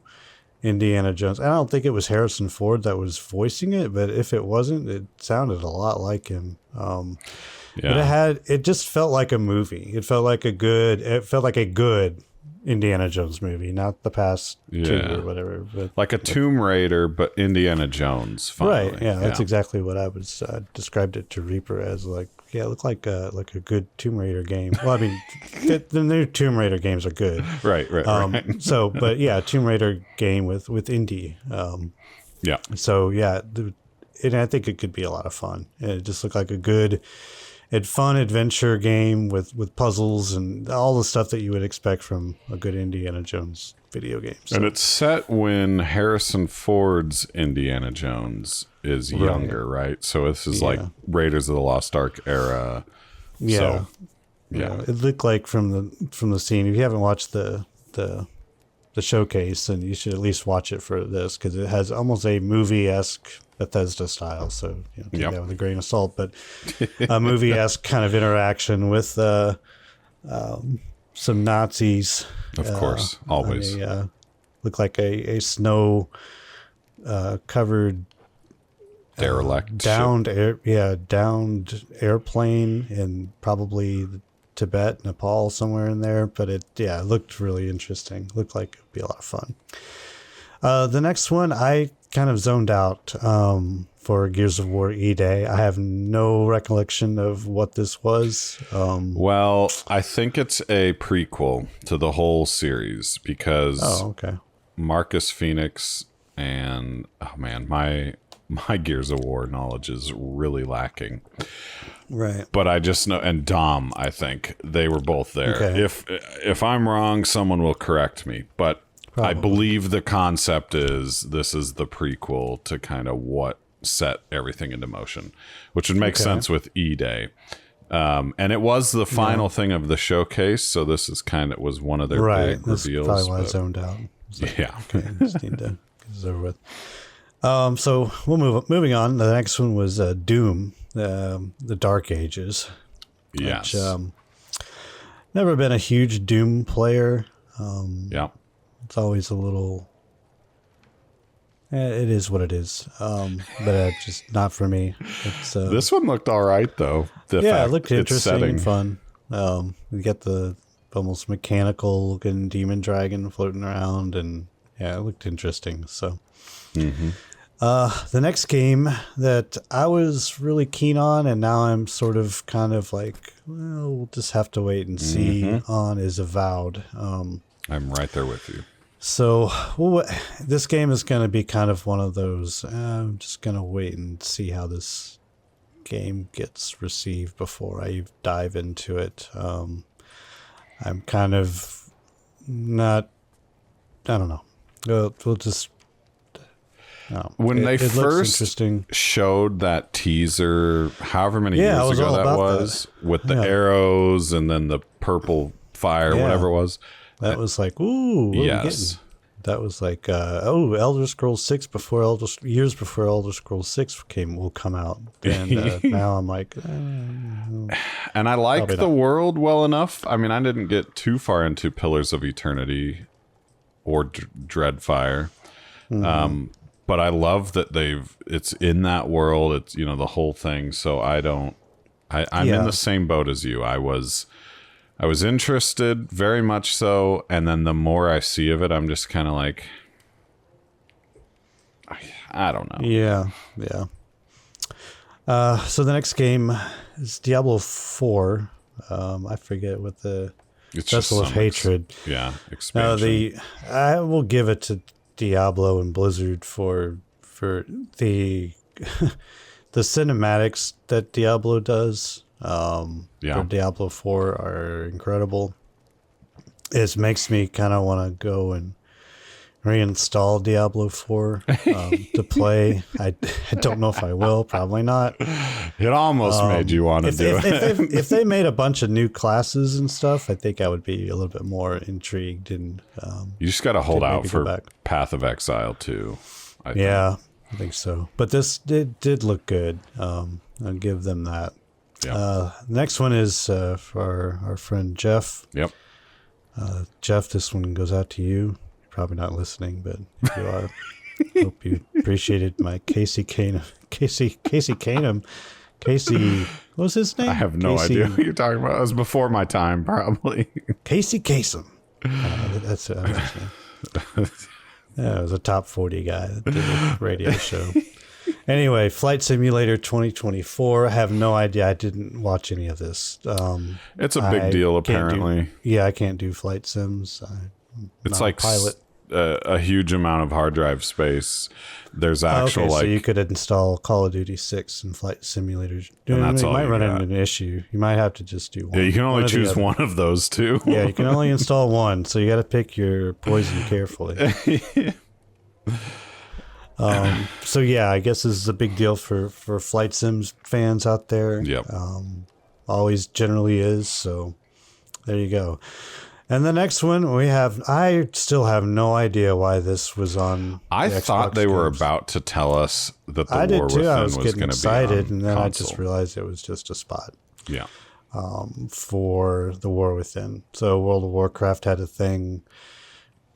Indiana Jones. I don't think it was Harrison Ford that was voicing it, but if it wasn't, it sounded a lot like him. But it just felt like a movie. It felt like a good Indiana Jones movie, not the past two or whatever. But
like a Tomb Raider, but Indiana Jones. Finally.
Right? Yeah, that's exactly what I was described it to Reaper as. Like, yeah, it looked like a good Tomb Raider game. Well, I mean, the new Tomb Raider games are good.
Right.
So, but yeah, Tomb Raider game with Indy.
Yeah.
So yeah, and I think it could be a lot of fun. It just looked like a good. Fun adventure game with puzzles and all the stuff that you would expect from a good Indiana Jones video game. So.
And it's set when Harrison Ford's Indiana Jones is younger, right? So this is like Raiders of the Lost Ark era.
Yeah.
So,
It looked like from the scene. If you haven't watched the showcase, then you should at least watch it for this, because it has almost a movie-esque Bethesda style, so take that with a grain of salt, but a movie-esque kind of interaction with some Nazis.
Of course, always.
Look like a snow covered
derelict
downed airplane in probably Tibet, Nepal, somewhere in there, but it looked really interesting. Looked like it'd be a lot of fun. The next one, I kind of zoned out for Gears of War E-Day. I have no recollection of what this was.
Well, I think it's a prequel to the whole series, because Marcus Phoenix and my Gears of War knowledge is really lacking.
Right.
But I just know, and Dom, I think they were both there.
Okay.
If I'm wrong, someone will correct me, but
Probably.
I believe the concept is this is the prequel to kind of what set everything into motion, which would make sense with E-Day. And it was the final thing of the showcase, so this is was one of their big reveals.
That's probably why I zoned out. Okay, just need to get this over with. So we'll moving on. The next one was Doom, the Dark Ages.
Yes.
Which, never been a huge Doom player. It's always a little. It is what it is, but just not for me. It's
this one looked all right though.
It looked interesting and fun. You get the almost mechanical looking demon dragon floating around, and it looked interesting. So, the next game that I was really keen on, and now I'm sort of kind of like, well, we'll just have to wait and see on, is Avowed.
I'm right there with you.
So this game is going to be kind of one of those, I'm just going to wait and see how this game gets received before I dive into it. I'm kind of not, I don't know. We'll just,
when they first showed that teaser, however many years ago that was, with the arrows and then the purple fire, whatever it was.
That was like, ooh, what are we getting? That was like, Elder Scrolls 6 years before Elder Scrolls 6 will come out. And now I'm like,
and I like the world well enough. I mean, I didn't get too far into Pillars of Eternity or Dreadfire. But I love that it's in that world. It's, the whole thing. So I'm in the same boat as you. I was interested, very much so, and then the more I see of it, I'm just kind of like, I don't know.
Yeah. So the next game is Diablo 4. I forget what
it's
Vessel of Hatred.
Expansion.
I will give it to Diablo and Blizzard for the the cinematics that Diablo does. For Diablo 4 are incredible. It makes me kind of want to go and reinstall Diablo 4 to play. I don't know if I will, probably not.
It almost made you want to do it.
If they made a bunch of new classes and stuff, I think I would be a little bit more intrigued. And
you just got to hold out for Path of Exile too. I think so. But this did look good. I'll give them that. Next one is for our friend Jeff. Yep.
Jeff, this one goes out to you. probably not listening, but if you are, hope you appreciated my Casey Canum. Casey, what was his name?
I have no idea what you're talking about. It was before my time, probably.
Casey Kasem. That's his name. Yeah, it was a top 40 guy that did a radio show. Anyway, Flight Simulator 2024. I have no idea. I didn't watch any of this.
It's a big deal, apparently.
I can't do flight sims.
It's like pilot. A huge amount of hard drive space. There's actual
so you could install Call of Duty 6 and Flight Simulators.
And that's all
you might
you
run
got.
into an issue. You might have to just do one.
Yeah, you can only choose one of those two.
Yeah, you can only install one, so you got to pick your poison carefully. So yeah, I guess this is a big deal for Flight Sims fans out there.
Yep.
Always generally is. So there you go. And the next one I still have no idea why this was on.
I thought they were about to tell us that the War Within
I was
was
getting
going to be
excited,
on
and then
console.
I just realized it was just a spot.
Yeah.
For the War Within. So World of Warcraft had a thing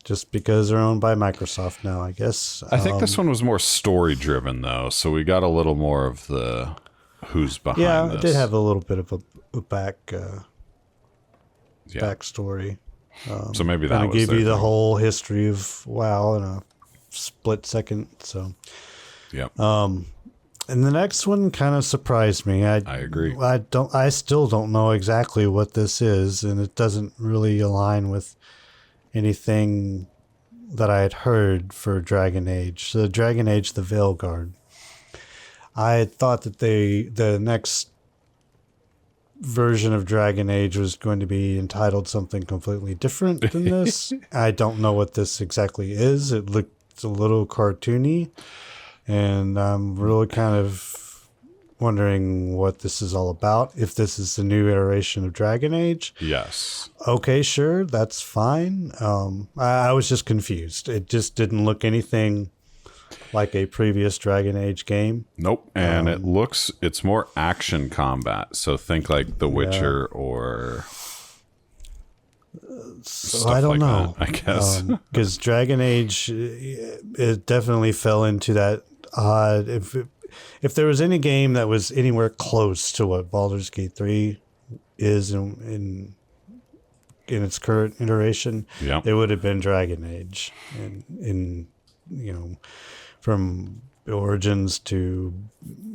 just because they're owned by Microsoft now, I guess.
I think this one was more story driven though, so we got a little more of the who's behind this.
Yeah, it did have a little bit of a backstory.
So maybe that
kind of
was
give you the
thing.
whole history of WoW in a split second. So,
Yep.
and the next one kind of surprised me. I
agree.
I still don't know exactly what this is, and it doesn't really align with anything that I had heard for Dragon Age. So Dragon Age: The Veilguard. I had thought that the next version of Dragon Age was going to be entitled something completely different than this. I don't know what this exactly is. It looked a little cartoony, and I'm really kind of wondering what this is all about. If this is the new iteration of Dragon Age.
Yes.
Okay, sure, that's fine. I was just confused. It just didn't look anything like a previous Dragon Age game.
Nope. And it's more action combat. So think like The Witcher or stuff
I don't
like
know.
that, I guess.
Because Dragon Age, it definitely fell into that odd. If there was any game that was anywhere close to what Baldur's Gate 3 is in its current iteration,
Yep.
it would have been Dragon Age. And from Origins to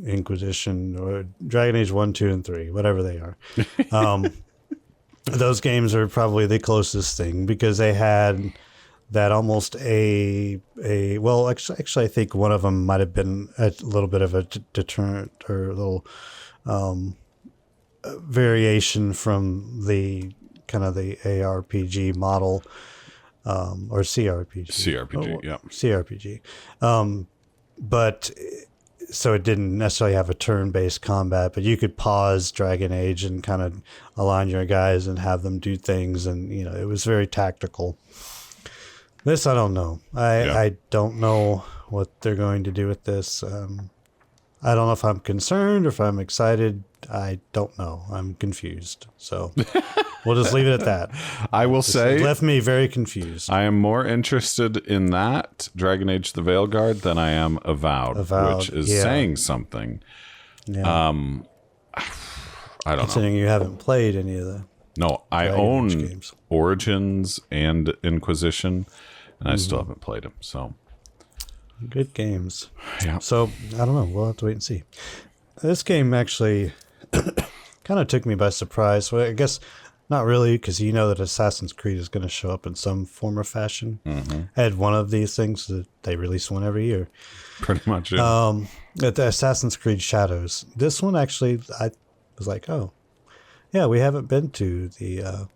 Inquisition or Dragon Age 1, 2, and 3, whatever they are. Those games are probably the closest thing because they had that almost well, actually, I think one of them might have been a little bit of a deterrent or a little variation from the kind of the ARPG model. Or CRPG.
CRPG, yeah.
CRPG. But so it didn't necessarily have a turn-based combat, but you could pause Dragon Age and kind of align your guys and have them do things, and it was very tactical. This I don't know. I don't know what they're going to do with this. I don't know if I'm concerned or if I'm excited. I don't know. I'm confused. So we'll just leave it at that.
I will say
It left me very confused.
I am more interested in that Dragon Age: The Veilguard than I am Avowed, which is saying something.
Yeah.
I don't know.
Considering you haven't played any of the
No, I
Dragon Age
own
games.
Origins and Inquisition, and I still haven't played them. So
good games.
yeah.
So I don't know. We'll have to wait and see. This game actually kind of took me by surprise. Well, I guess not really, because that Assassin's Creed is going to show up in some form or fashion. Mm-hmm. I had one of these things that they release one every year.
Pretty much. Yeah.
At the Assassin's Creed Shadows. This one actually, I was like, oh, yeah, we haven't been to the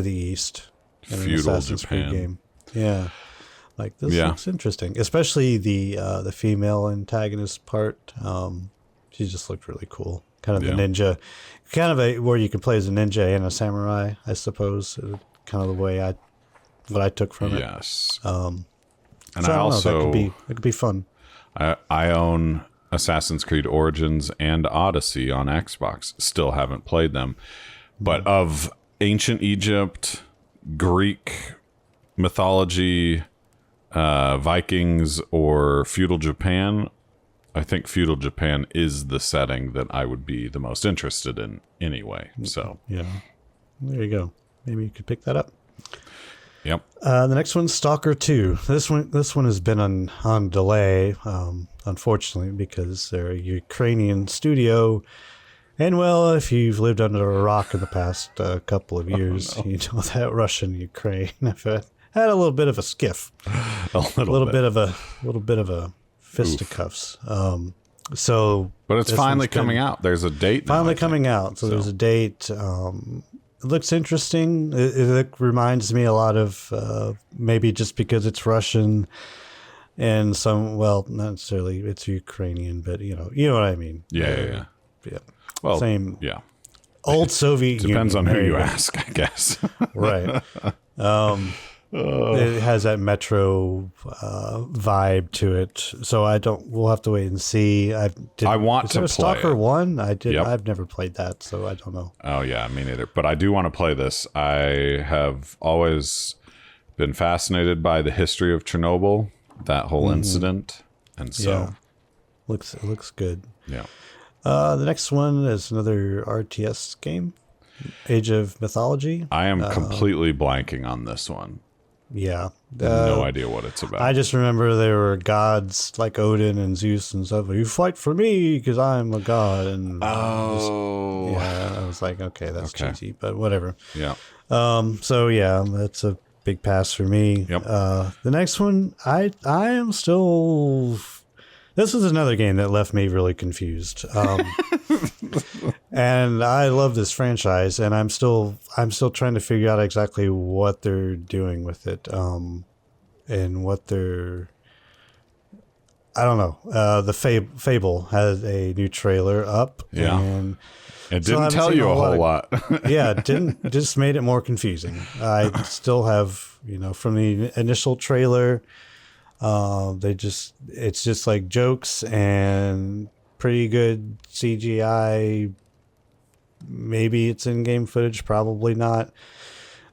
East in an
Feudal
Assassin's
Japan.
Creed game. Yeah. Like, this looks interesting, especially the female antagonist part. She just looked really cool. Kind of the ninja, kind of where you can play as a ninja and a samurai, I suppose. Kind of the way what I took from it.
Yes.
And
and
so
I
don't know,
also
that could be fun.
I own Assassin's Creed Origins and Odyssey on Xbox. Still haven't played them, but of ancient Egypt, Greek mythology, Vikings or feudal Japan. I think feudal Japan is the setting that I would be the most interested in anyway. So
Yeah. There you go. Maybe you could pick that up.
yep.
The next one's Stalker 2. This one has been on delay, unfortunately, because they're a Ukrainian studio. And, well, if you've lived under a rock in the past couple of years, you know that Russia and Ukraine have had a little bit of a skiff.
A little
bit of a fisticuffs. So,
but it's finally coming out. There's a date now,
finally coming out. So there's a date. It looks interesting. It reminds me a lot of maybe just because it's Russian and not necessarily it's Ukrainian, but you know what I mean.
Yeah. Well,
same.
Yeah.
Old Soviet
Depends
Union.
on who you ask, I guess.
Right. It has that Metro vibe to it, so we'll have to wait and see.
I want to play
Stalker
it.
1?
Yep.
I've never played that, so I don't know.
Oh yeah, me neither. But I do want to play this. I have always been fascinated by the history of Chernobyl, that whole incident, and so
it looks good.
yeah.
The next one is another RTS game, Age of Mythology.
I am completely blanking on this one.
Yeah.
No idea what it's about.
I just remember there were gods like Odin and Zeus and stuff. You fight for me because I'm a god. And I was like, okay, that's cheesy, but whatever.
Yeah.
So yeah, that's a big pass for me.
Yep.
The next one, I am still. This is another game that left me really confused. And I love this franchise, and I'm still trying to figure out exactly what they're doing with it, and what they're. I don't know. The Fable has a new trailer up.
Yeah.
And
it didn't tell you a whole lot.
Yeah, it didn't. Just made it more confusing. I still have, from the initial trailer. It's just like jokes and pretty good CGI. Maybe it's in-game footage, probably not.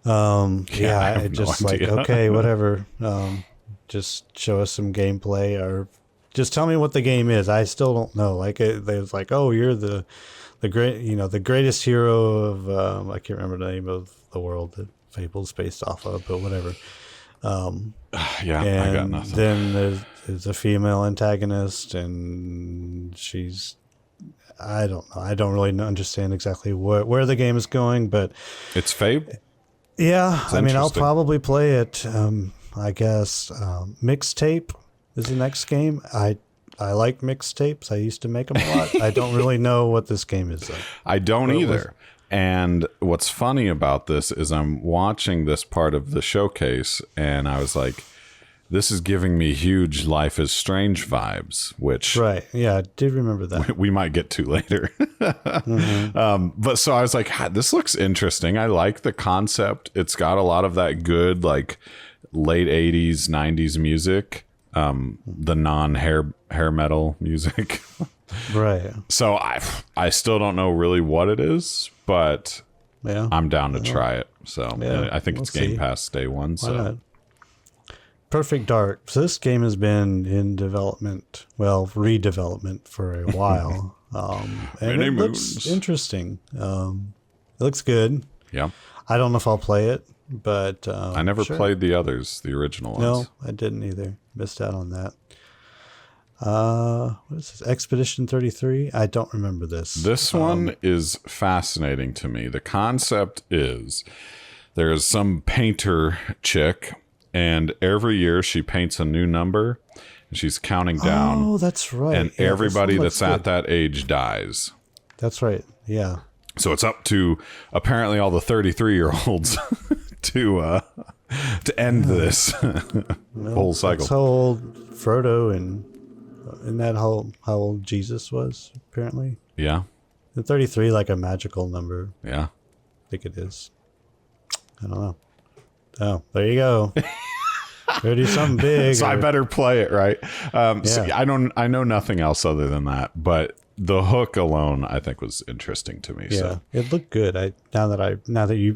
I have
just
no
like,
idea.
okay, whatever. Just show us some gameplay or just tell me what the game is. I still don't know. Like they was like, oh, you're the great, the greatest hero of, I can't remember the name of the world that Fable's based off of, but whatever.
Yeah, I got nothing.
Then there's a female antagonist, and she's. I don't know. I don't really understand exactly where the game is going, but
It's Fable?
yeah. I mean, I'll
interesting.
probably play it. I guess Mixtape is the next game. I like mixtapes. I used to make them a lot. I don't really know what this game is like.
I don't either. And what's funny about this is I'm watching this part of the showcase, and I was like, this is giving me huge Life is Strange vibes, which
Right. Yeah, I did remember that.
we might get to later. But so I was like, this looks interesting. I like the concept. It's got a lot of that good, like, late 80s, 90s music, the non-hair metal music.
Right.
So I still don't know really what it is, but
Yeah.
I'm down to try it. So
Yeah,
I think it's
we'll
Game
see.
Pass day one.
Why
So
not? Perfect Dark. So this game has been in development, redevelopment for a while. And
Many
it
moons.
looks interesting. It looks good.
yeah,
I don't know if I'll play it, but
I never
sure.
played the others, the original ones.
No, I didn't either. Missed out on that. What is this? Expedition 33? I don't remember this.
This one is fascinating to me. The concept is there's some painter chick, and every year she paints a new number, and she's counting down.
Oh, that's right.
And
Yeah,
everybody
this
that's
one
at
looks
that age dies.
good. That's right. Yeah.
So it's up to apparently all the 33-year-olds to end this whole cycle.
That's how old Frodo and that how old Jesus was, apparently.
Yeah,
And 33, like a magical number.
yeah.
I think it is. I don't know. Oh, there you go. Go do something big.
So I better play it, right? So
Yeah.
I know nothing else other than that, but the hook alone I think was interesting to me.
Yeah,
So
it looked good.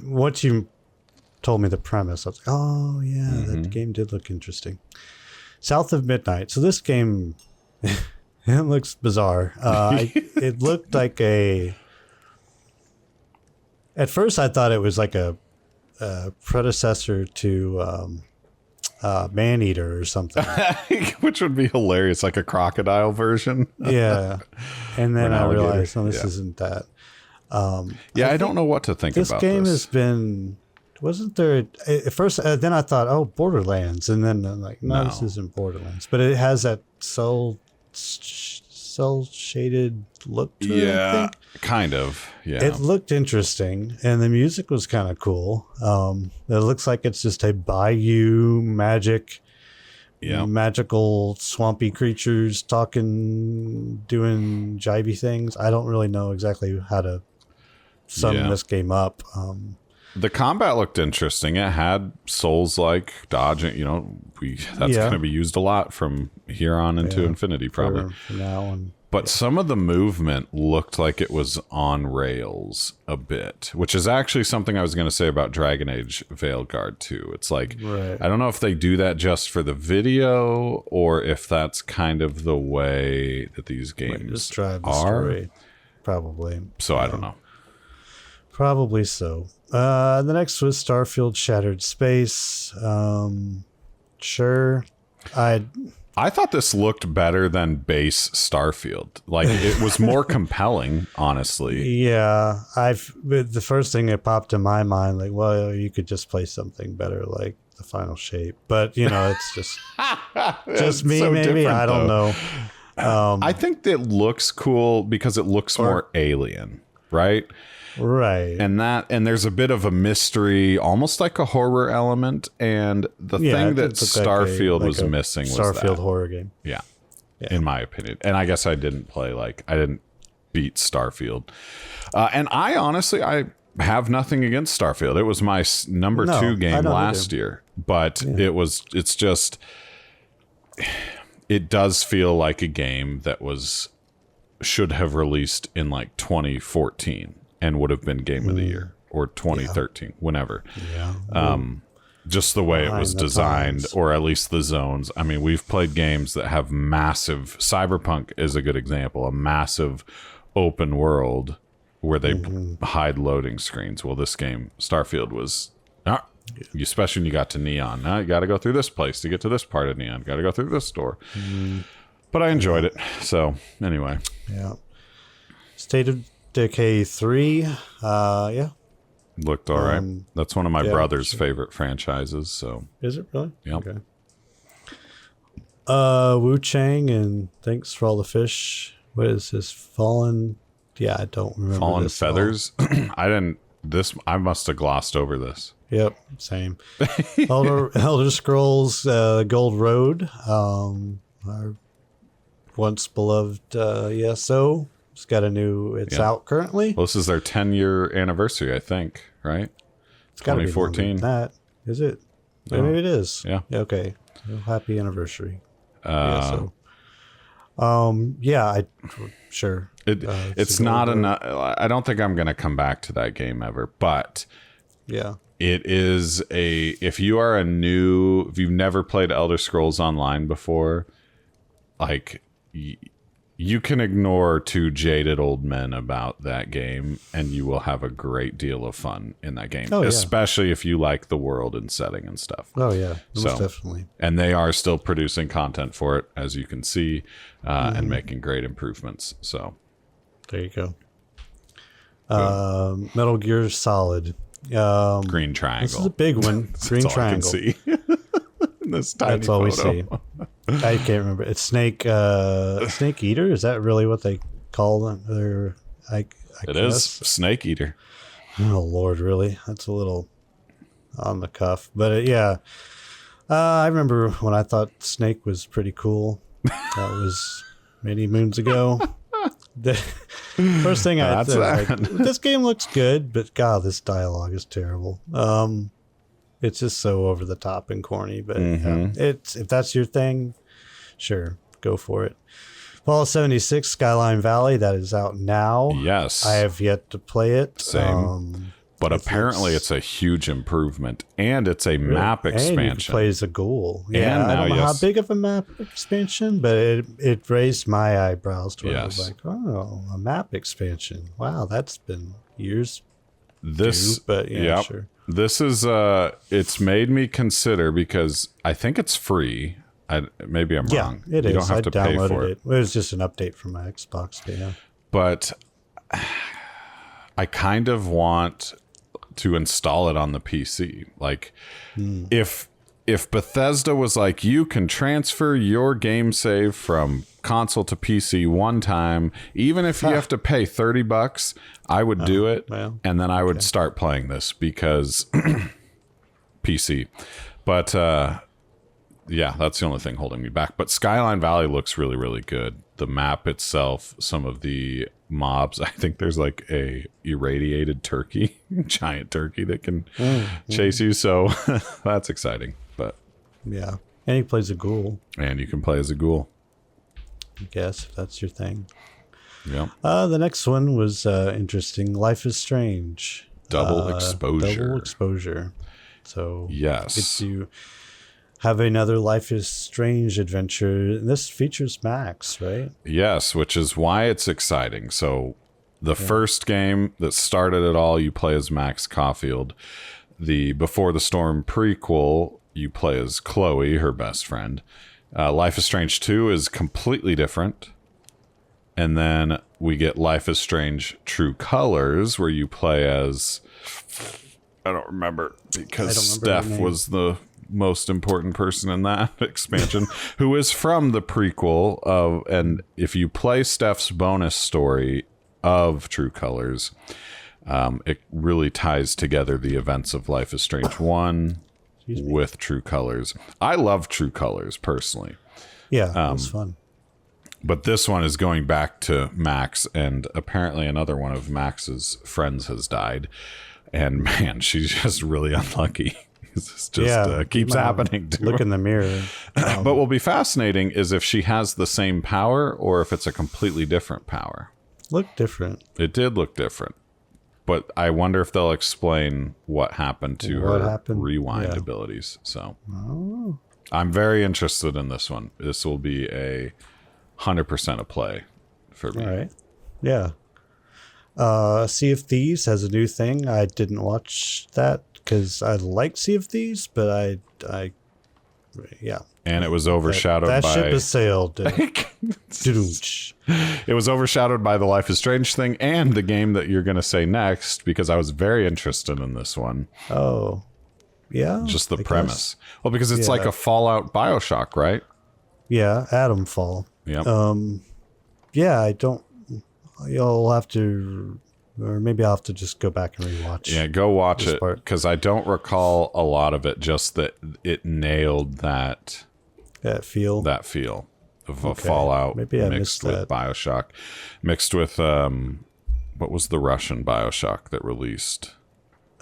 Once you told me the premise, I was like, oh yeah, that game did look interesting. South of Midnight. So this game, it looks bizarre. It looked like at first I thought it was like a predecessor to Maneater or something.
Which would be hilarious, like a crocodile version.
Yeah. And then I realized, no, this isn't that.
I don't know what to think about this.
This game has been... Wasn't there... At first, then I thought, oh, Borderlands. And then I'm like, no, this isn't Borderlands. But it has that cel-shaded look to it, I think.
Kind of. Yeah.
It looked interesting, and the music was kind of cool. It looks like it's just a bayou magical swampy creatures doing jivey things. I don't really know exactly how to sum this game up.
The combat looked interesting. It had Souls-like dodging. That's going to be used a lot from here on into Infinity, probably.
For now
But some of the movement looked like it was on rails a bit, which is actually something I was going to say about Dragon Age Veilguard too. It's like, I don't know if they do that just for the video or if that's kind of the way that these games
just drive the
are.
Story. Probably.
So I don't know.
Probably so. The next was Starfield Shattered Space. Sure.
I thought this looked better than base Starfield. Like, it was more compelling, honestly.
Yeah. The first thing that popped in my mind, like, well, you could just play something better, like the Final Shape. But, it's just just me, so maybe. I don't know.
I think it looks cool because it looks more alien, right?
Right.
And there's a bit of a mystery, almost like a horror element. And the thing that Starfield was missing was that
Starfield horror game.
Yeah, in my opinion. And I guess I didn't beat Starfield. And I honestly have nothing against Starfield. It was my number 2 game last year, but it does feel like a game that should have released in like 2014. And would have been Game of the Year or 2013, whenever. Yeah. Just the way it was designed, or at least the zones. I mean, we've played games that have massive... Cyberpunk is a good example. A massive open world where they hide loading screens. Well, this game, Starfield, was... especially when you got to Neon. Now you got to go through this place to get to this part of Neon. Got to go through this door. But I enjoyed it. So, anyway.
Yeah. State of Decay 3,
looked all right. That's one of my brother's favorite franchises. So
is it really?
Yeah.
Okay. Wu Chang and Thanks for All the Fish. What is this? Fallen? Yeah, I don't remember.
Fallen Feathers. I must have glossed over this.
Yep, same. Elder Scrolls Gold Road. Our once beloved ESO. It's got it's out currently.
Well, this is their 10-year anniversary, I think, right?
It's got to be 2014. That is it?
No.
Maybe it is.
Yeah.
Okay. Well, happy anniversary. Sure.
It's not enough. I don't think I'm going to come back to that game ever, but it is if you've never played Elder Scrolls Online before, like you can ignore 2 jaded old men about that game and you will have a great deal of fun in that game, especially if you like the world and setting and stuff.
Oh yeah, most definitely.
And they are still producing content for it, as you can see, and making great improvements. So
there you go. Metal Gear Solid.
Green triangle.
This is a big one. Green triangle.
I can see. This tiny
That's all we
photo.
see. I can't remember. It's Snake Eater. Is that really what they call them? I
it
guess.
Is Snake Eater.
Oh Lord, really? That's a little on the cuff, but I remember when I thought Snake was pretty cool. That was many moons ago. The first thing I said, this game looks good, but God, this dialogue is terrible. It's just so over the top and corny, but if that's your thing, sure, go for it. Fallout 76 Skyline Valley, that is out now.
Yes.
I have yet to play it.
Same. but apparently it's a huge improvement, and it's a map expansion.
And you can play as a ghoul.
And
Yeah, I
now,
don't know
yes.
how big of a map expansion, but it raised my eyebrows to where I was
Yes.
like, oh, a map expansion. Wow, that's been years.
This,
But yeah,
yep.
sure.
This is it's made me consider, because I think it's free. Maybe I'm
Yeah,
wrong.
it
you
is.
don't have
I
to pay
downloaded
for it.
it. It was just an update from my Xbox. But yeah.
But I kind of want to install it on the PC. Like, if Bethesda was like, you can transfer your game save from console to PC one time, even if you have to pay $30, I would do it,
well,
and then I would start playing this, because PC. But yeah, that's the only thing holding me back. But Skyline Valley looks really, really good. The map itself, some of the mobs, I think there's like a irradiated turkey, giant turkey that can chase you. So that's exciting. But
Yeah. And he plays a ghoul,
and you can play as a ghoul.
I guess, if that's your thing.
Yep.
The next one was interesting. Life is Strange.
Double exposure.
Double exposure. So
Yes.
if you have another Life is Strange adventure, this features Max, right?
Yes, which is why it's exciting. So the first game that started it all, you play as Max Caulfield. The Before the Storm prequel, you play as Chloe, her best friend. Life is Strange 2 is completely different. And then we get Life is Strange True Colors, where you play as... I don't remember, because Steph was the most important person in that expansion, who is from the prequel of... And if you play Steph's bonus story of True Colors, it really ties together the events of Life is Strange 1 with True Colors. I love True Colors, personally.
Yeah, it was fun.
But this one is going back to Max, and apparently another one of Max's friends has died. And man, she's just really unlucky. This just keeps happening to
Look
her.
in the mirror.
But what will be fascinating is if she has the same power or if it's a completely different power.
Look different.
It did look different. But I wonder if they'll explain what happened to her rewind abilities. So I'm very interested in this one. This will be a 100% a play for me.
All right. Yeah. Sea of Thieves has a new thing. I didn't watch that because I like Sea of Thieves, but I yeah.
And it was overshadowed
that
by...
ship has sailed.
It was overshadowed by the Life is Strange thing and the game that you're going to say next, because I was very interested in this one.
Oh, yeah.
Just the premise. Well, because it's like a Fallout BioShock, right?
Yeah, Atom Fall.
Yep.
Yeah, I don't... You'll have to... Or maybe I'll have to just go back and rewatch.
Yeah, go watch it,
part.
because I don't recall a lot of it, just that it nailed that
feel.
of a Fallout
Maybe I
mixed
missed
with
that.
BioShock, mixed with what was the Russian BioShock that released?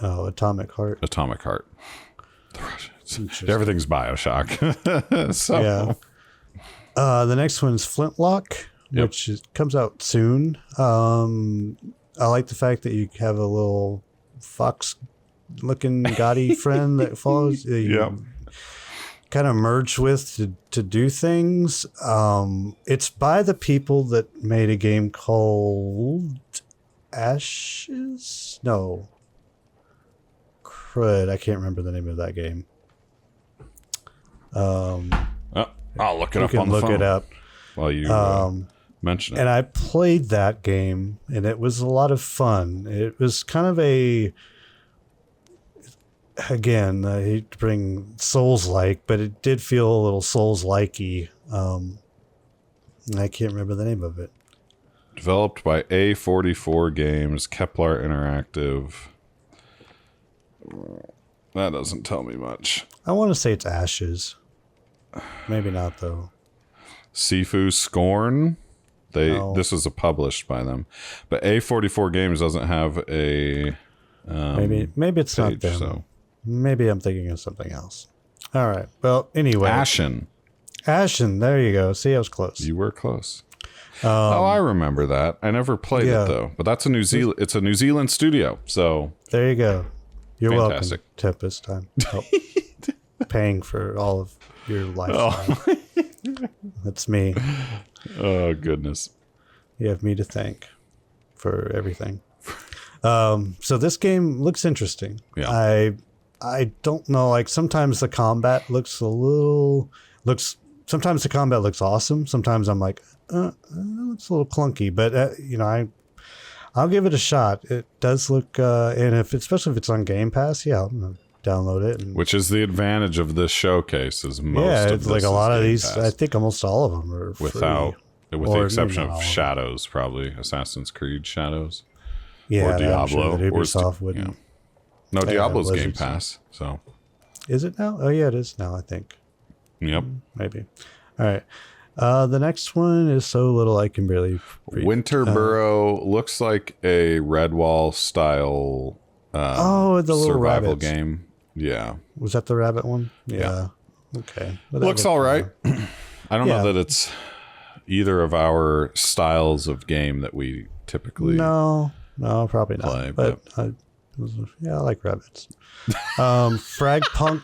Oh, Atomic Heart.
Atomic Heart. The Russians. Everything's BioShock. So
Yeah. The next one's Flintlock, which comes out soon. I like the fact that you have a little fox-looking gaudy friend that follows you. Kind of merge with to do things. It's by the people that made a game called Ashes? No. Crud. I can't remember the name of that game.
I'll look it up on the phone.
You can look it up.
While you mention it.
And I played that game, and it was a lot of fun. It was kind of again, I hate to bring Souls-like, but it did feel a little Souls-likey. I can't remember the name of it.
Developed by A44 Games, Kepler Interactive. That doesn't tell me much.
I want to say it's Ashes. Maybe not, though.
Sifu Scorn. This is published by them, but A44 Games doesn't have a
maybe it's
page,
not them.
So.
Maybe I'm thinking of something else. All right. Well, anyway,
Ashen.
There you go. See, I was close.
You were close. Oh, I remember that. I never played it though. But that's a New Zealand. It's a New Zealand studio. So
there you go. You're
fantastic.
welcome, Tempest. I'm paying for all of your lifestyle. That's me.
Oh goodness.
You have me to thank for everything. So this game looks interesting.
Yeah.
I don't know. Like sometimes the combat looks sometimes the combat looks awesome. Sometimes I'm like, it looks a little clunky. But I'll give it a shot. It does look, and especially if it's on Game Pass, I'm gonna download it.
Which is the advantage of this showcase is most of
it's
this
like a lot of these.
Pass.
I think almost all of them are
with
free.
the exception of Shadows, probably Assassin's Creed Shadows.
Yeah,
or Diablo.
I'm sure that Ubisoft wouldn't.
No, Diablo's Game
Blizzard's.
Pass. So
is it now? Oh yeah, it is now. I think.
Yep.
Maybe. All right. The next one is so little I can barely read.
Winterboro looks like a Redwall style
the little
survival
rabbits.
game. Yeah.
Was that the rabbit one? Yeah. Okay. Well, that
Looks all right. I don't know that it's either of our styles of game that we typically
No, probably not.
play,
But I like rabbits. Frag Punk.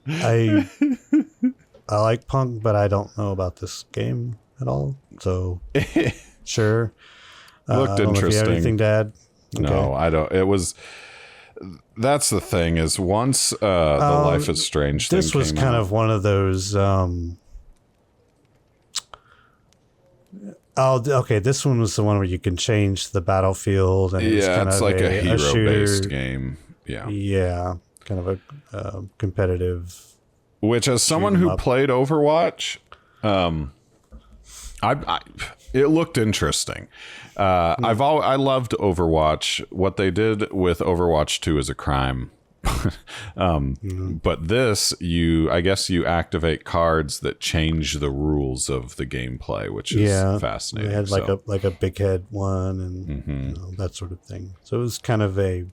I like Punk, but I don't know about this game at all. So sure.
looked
I don't know if you have
interesting.
anything to add?
No, I don't. It was. That's the thing is once the Life is Strange thing
This was
came
kind
out,
of one of those. This one was the one where you can change the battlefield, and
it's like a hero-based
shooter.
game. Yeah.
Yeah, kind of a competitive.
Which, as someone who played Overwatch, it looked interesting. I loved Overwatch. What they did with Overwatch 2 is a crime. But this, I guess you activate cards that change the rules of the gameplay, which is fascinating.
They had like a big head one and that sort of thing. So it was kind of a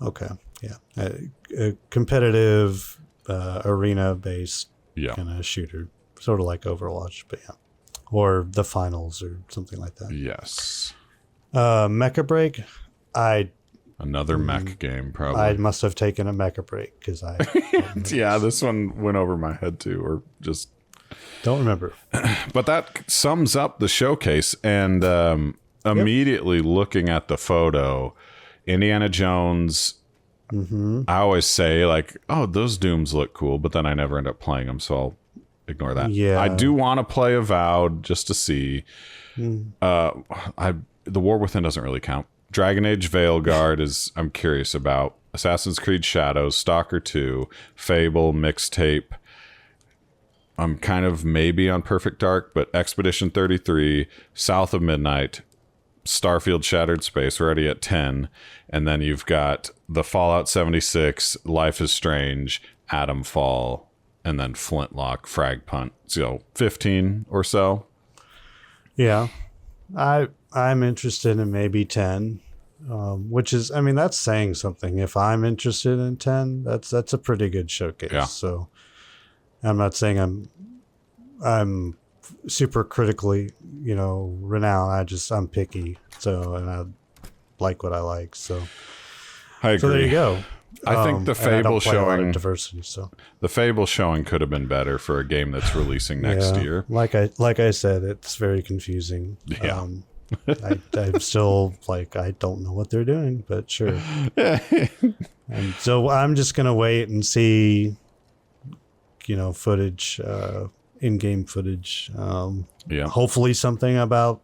a competitive arena based kind of shooter, sort of like Overwatch, but or the finals or something like that.
Yes.
Mecha Break,
Another mech game, probably.
I must have taken a Mecha Break because I
this one went over my head too, or just
don't remember.
But that sums up the showcase, and immediately looking at the photo, Indiana Jones. I always say like, oh, those Dooms look cool, but then I never end up playing them, so I'll ignore that.
Yeah,
I do want to play Avowed just to see. The War Within doesn't really count. Dragon Age Veilguard I'm curious about. Assassin's Creed Shadows, Stalker 2, Fable, Mixtape. I'm kind of maybe on Perfect Dark, but Expedition 33, South of Midnight, Starfield Shattered Space, we're already at 10. And then you've got the Fallout 76, Life is Strange, Atomfall, and then Flintlock, Frag Punt. So 15 or so.
Yeah. I'm interested in maybe 10, which is, I mean, that's saying something. If I'm interested in 10, that's a pretty good showcase.
Yeah.
So I'm not saying I'm super critically, renowned. I'm picky. So, and I like what I like. So
I agree.
So there you go.
I think the Fable showing
diversity. So
the Fable showing could have been better for a game that's releasing next year.
Like I said, it's very confusing.
Yeah.
I'm still like, I don't know what they're doing, but sure. And so I'm just gonna wait and see, footage, in-game footage. Hopefully something about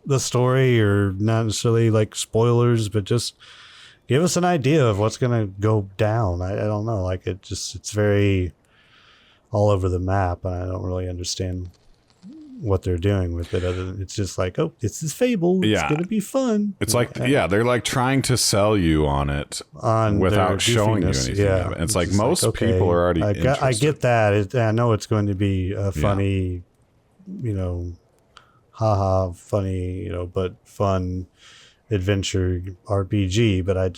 the story, or not necessarily like spoilers, but just give us an idea of what's gonna go down. I don't know. Like it's very all over the map, and I don't really understand what they're doing with it, other than it's just like, oh, it's this Fable, it's gonna be fun.
It's like they're like trying to sell you on it without showing you anything of it. It's like most people are already interested.
I get that. I know it's going to be a funny, haha funny, but fun adventure RPG, but I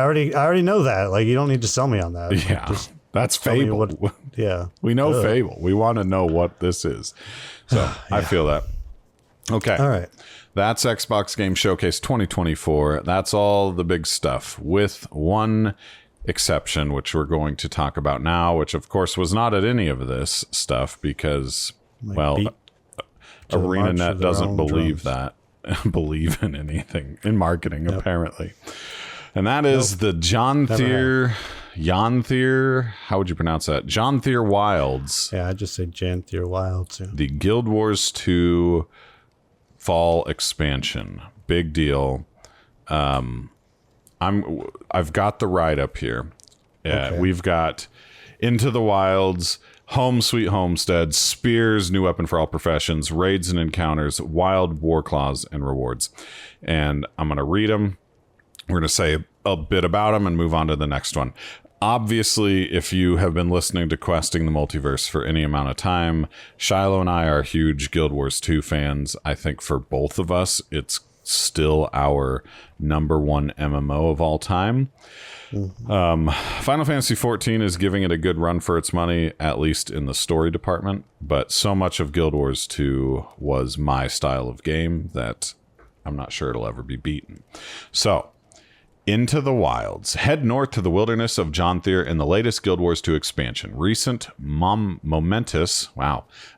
already know that. Like, you don't need to sell me on that.
Yeah.
Like,
That's
Tell me
Fable.
Yeah.
We know Fable. We want to know what this is. So I feel that. Okay.
All right.
That's Xbox Game Showcase 2024. That's all the big stuff, with one exception, which we're going to talk about now, which of course was not at any of this stuff because, ArenaNet doesn't believe believe in anything in marketing, apparently. And that is the John Thier, how would you pronounce that? John Thier Wilds.
Yeah, I just say Jan Thier Wilds. Yeah.
The Guild Wars 2 fall expansion. Big deal. I've got the write-up here.
Okay.
We've got Into the Wilds, Home Sweet Homestead, Spears, New Weapon for All Professions, Raids and Encounters, Wild War Claws, and Rewards. And I'm going to read them. We're going to say a bit about them and move on to the next one. Obviously, if you have been listening to Questing the Multiverse for any amount of time, Shiloh and I are huge Guild Wars 2 fans. I think for both of us, it's still our number one MMO of all time. Final Fantasy XIV is giving it a good run for its money, at least in the story department. But so much of Guild Wars 2 was my style of game that I'm not sure it'll ever be beaten. So, Into the Wilds. Head north to the wilderness of John Thier in the latest Guild Wars 2 expansion. Recent momentous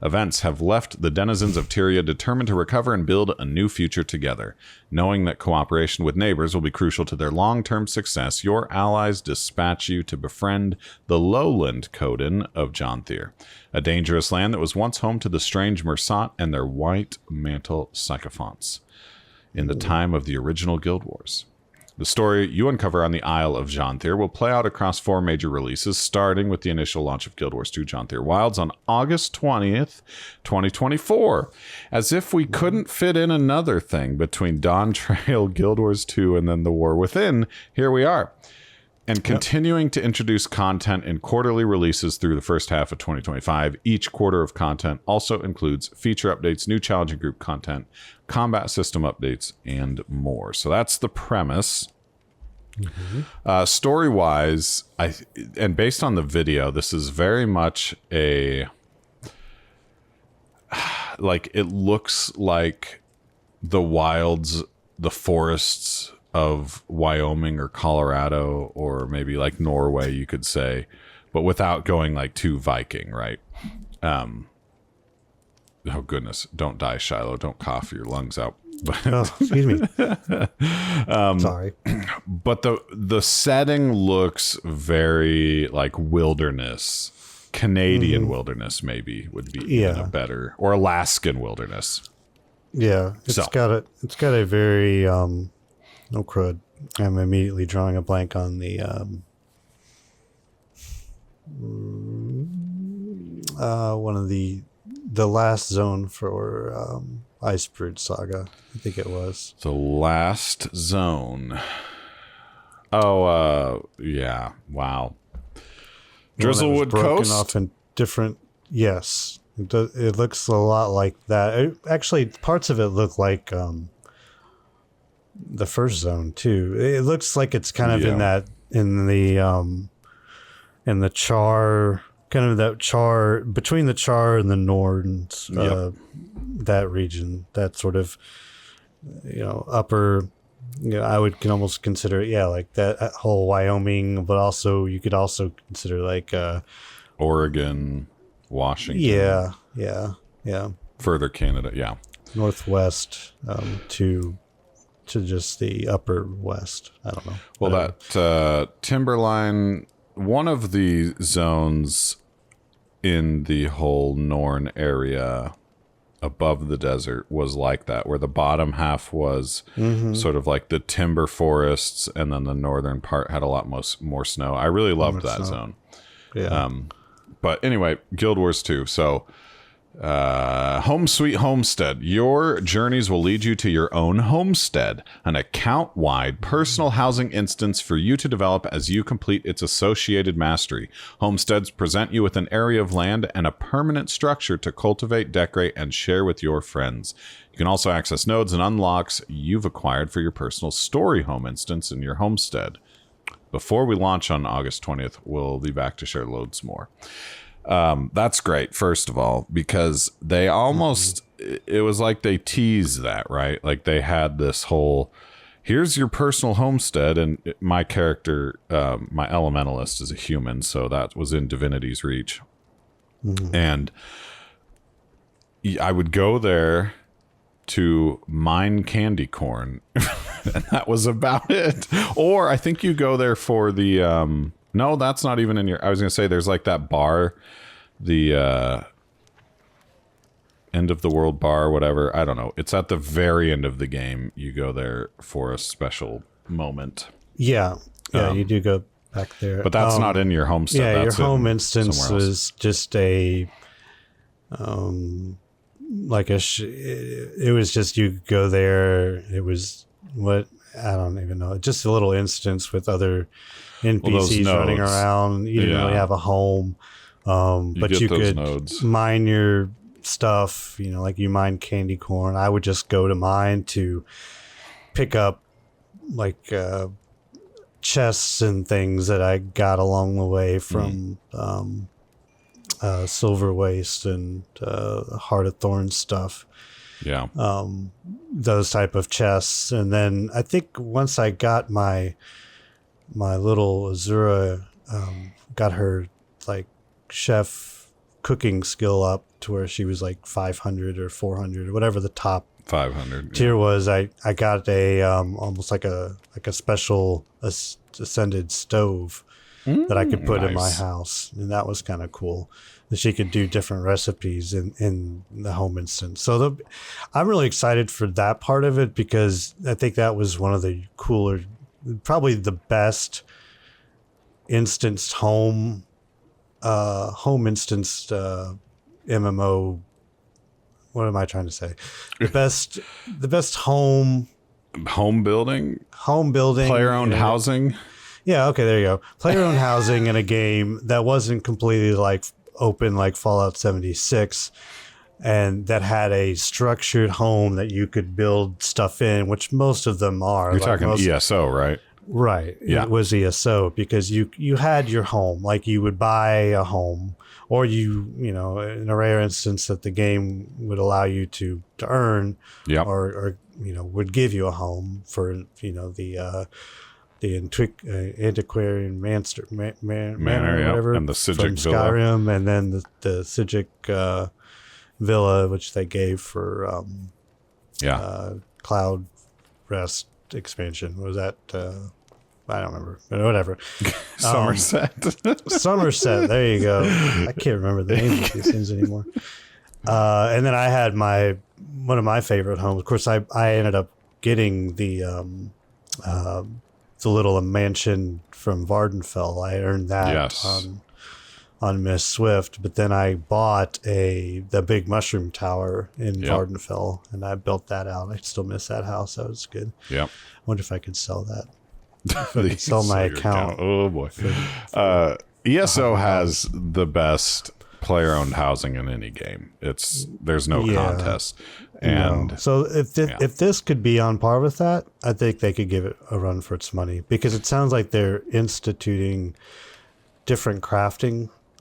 events have left the denizens of Tyria determined to recover and build a new future together. Knowing that cooperation with neighbors will be crucial to their long-term success, your allies dispatch you to befriend the lowland Coden of John Thier, a dangerous land that was once home to the strange Mersat and their white mantle sycophants in the time of the original Guild Wars. The story you uncover on the Isle of John Thier will play out across 4 major releases, starting with the initial launch of Guild Wars 2 John Thier Wilds on August 20th, 2024. As if we couldn't fit in another thing between Dawn Trail, Guild Wars 2, and then The War Within, here we are. And continuing to introduce content in quarterly releases through the first half of 2025. Each quarter of content also includes feature updates, new challenging group content, combat system updates, and more. So that's the premise. Story-wise, and based on the video, this is very much it looks like the wilds, the forests of Wyoming or Colorado, or maybe like Norway, you could say, but without going like too Viking, right? Oh goodness, don't die, Shiloh. Don't cough your lungs out.
Excuse me. Sorry.
But the setting looks very like wilderness, Canadian wilderness, maybe would be a better, or Alaskan wilderness.
Yeah, it's got a very no crud. I'm immediately drawing a blank on the one of the last zone for Icebridge Saga. I think it was
the last zone. Oh, yeah. Wow. Drizzlewood Coast.
Off in different. Yes, it looks a lot like that. Actually, parts of it look like the first zone too. It looks like it's kind of in the char, kind of that char between the char and the Norns, that region, that sort of, upper, I can almost consider it, like that whole Wyoming, but also you could also consider like
Oregon, Washington.
Yeah.
Further Canada,
Northwest to just the upper west. I don't know.
Well, that Timberline, one of the zones in the whole Norn area above the desert was like that, where the bottom half was sort of like the timber forests, and then the northern part had a lot more snow. I really loved that zone.
Yeah.
But anyway, Guild Wars 2. So, Home Sweet Homestead. Your journeys will lead you to your own homestead, an account-wide personal housing instance for you to develop as you complete its associated mastery. Homesteads present you with an area of land and a permanent structure to cultivate, decorate, and share with your friends. You can also access nodes and unlocks you've acquired for your personal story home instance in your homestead. before we launch on August 20th. We'll be back to share loads more. That's great, first of all, because they almost, it was like they teased that, right? Like they had this whole, here's your personal homestead, and my character, my elementalist, is a human, so that was in Divinity's Reach. And I would go there to mine candy corn, and that was about it. Or I think you go there for the no, that's not even in your, I was gonna say there's like that bar, the end of the world bar, whatever, I don't know, it's at the very end of the game. You go there for a special moment.
Yeah, you do go back there,
but that's not in your homestead.
Yeah,
that's
your home instance was just a like it was just, you go there, it was what, I don't even know, just a little instance with other NPCs running around. You didn't really have a home, but you could mine your stuff, you know, like you mine candy corn. I would just go to mine to pick up like chests and things that I got along the way from Silver Waste and Heart of Thorns stuff.
Yeah.
Those type of chests. And then I think once I got my little Azura, got her like chef cooking skill up to where she was like 500 or 400 or whatever the top
500
tier was. I got a almost like a special ascended stove that I could put in my house, and that was kind of cool. That she could do different recipes in the home instance. So I'm really excited for that part of it, because I think that was one of the cooler, probably the best instanced home instanced MMO. What am I trying to say? The best home
building, player-owned housing.
Yeah, okay, there you go. Player-owned housing in a game that wasn't completely like open like Fallout 76, and that had a structured home that you could build stuff in, which most of them are.
You're talking ESO, right?
Right.
Yeah.
It was ESO, because you had your home, like you would buy a home, or you know, in a rare instance that the game would allow you to earn, or you know, would give you a home for, you know, the antiquarian manor, whatever,
and the Sijic
from Skyrim, and then the Sijic villa, which they gave for Cloud Rest expansion. Was that I don't remember, but whatever. Somerset, there you go. I can't remember the names of these things anymore. And then I had one of my favorite homes. Of course, I ended up getting the little mansion from Vardenfell. I earned that on Miss Swift, but then I bought the big mushroom tower in Vardenfell, and I built that out. I still miss that house. That was good.
Yeah.
I wonder if I could sell that. If I could sell my account.
Oh boy. ESO has the best player-owned housing in any game. There's no contest. And
so if this could be on par with that, I think they could give it a run for its money, because it sounds like they're instituting different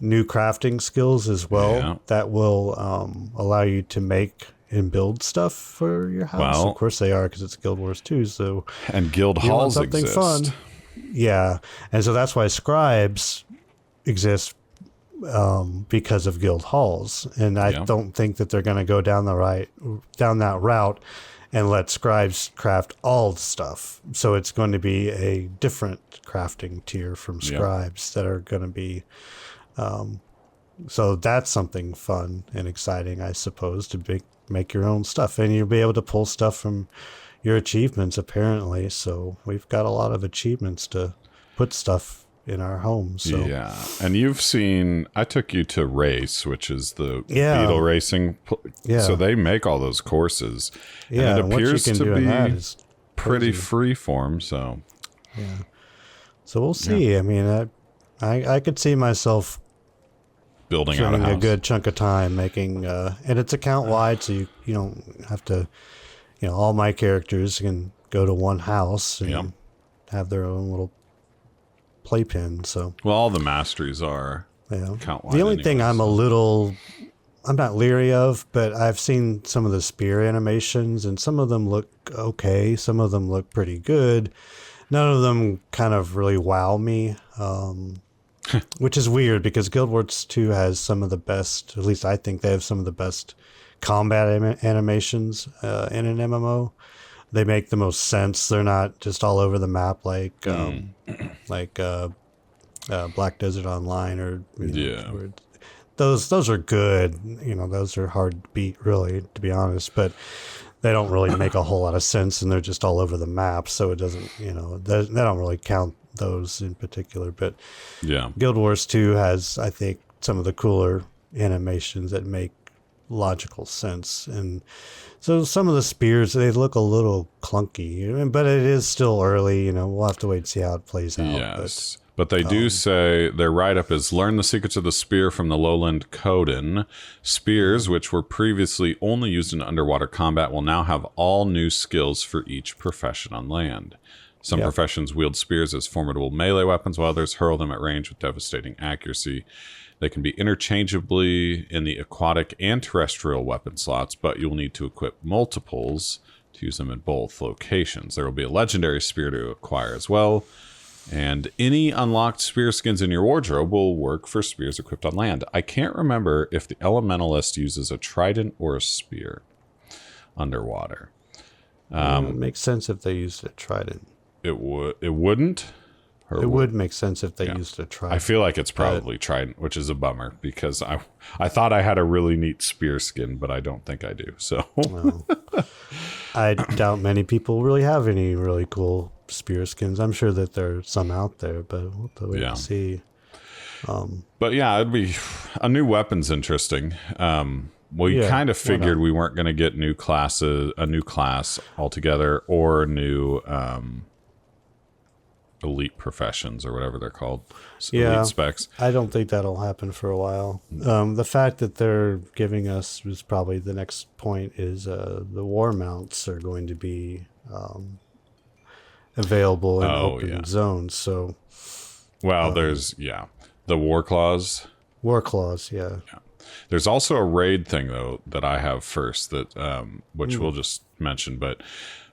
new crafting skills as well that will allow you to make and build stuff for your house. Well, of course they are, because it's Guild Wars 2. So
and guild halls exist. Fun.
Yeah, and so that's why scribes exist, because of guild halls. And I don't think that they're going to go down that route and let scribes craft all the stuff. So it's going to be a different crafting tier from scribes that are going to be. So that's something fun and exciting, I suppose, to make your own stuff, and you'll be able to pull stuff from your achievements, apparently. So we've got a lot of achievements to put stuff in our homes. So.
Yeah, and you've seen, I took you to Race, which is the beetle racing. So they make all those courses.
Yeah,
and it appears to be pretty freeform. So
so we'll see. I mean, I could see myself
building out a house.
A good chunk of time making, and it's account wide, so you don't have to, all my characters can go to one house and have their own little playpen. So
Well, all the masteries are.
yeah.
Count
The only thing I'm not leery of, but I've seen some of the spear animations, and some of them look okay. Some of them look pretty good. None of them kind of really wow me, which is weird because Guild Wars 2 has some of the best, at least I think they have some of the best combat animations in an MMO. They make the most sense. They're not just all over the map like Black Desert Online or where those are good. Those are hard to beat, really, to be honest. But they don't really make a whole lot of sense, and they're just all over the map. So it doesn't, they don't really count those in particular. But
yeah,
Guild Wars 2 has, I think, some of the cooler animations that make logical sense. And so some of the spears, they look a little clunky, but it is still early. We'll have to wait and see how it plays out.
Yes. But they do say their write-up is learn the secrets of the spear from the lowland Coden. Spears, which were previously only used in underwater combat, will now have all new skills for each profession on land. Some professions wield spears as formidable melee weapons, while others hurl them at range with devastating accuracy. They can be interchangeably in the aquatic and terrestrial weapon slots, but you'll need to equip multiples to use them in both locations. There will be a legendary spear to acquire as well. And any unlocked spear skins in your wardrobe will work for spears equipped on land. I can't remember if the Elementalist uses a trident or a spear underwater.
It makes sense if they used a trident.
It wouldn't?
It would make sense if they used a trident.
I feel like it's probably trident, which is a bummer because I thought I had a really neat spear skin, but I don't think I do. So
I doubt many people really have any really cool spear skins. I'm sure that there's some out there, but we'll have to wait and see.
But yeah, it'd be a new weapon's interesting. We kind of figured we weren't going to get a new class altogether, or new elite professions or whatever they're called. Elite specs.
I don't think that'll happen for a while. The fact that they're giving us is probably the next point is the war mounts are going to be available in open zones. So,
there's the war claws.
War claws, yeah.
There's also a raid thing though that I have first that which we'll just mention, but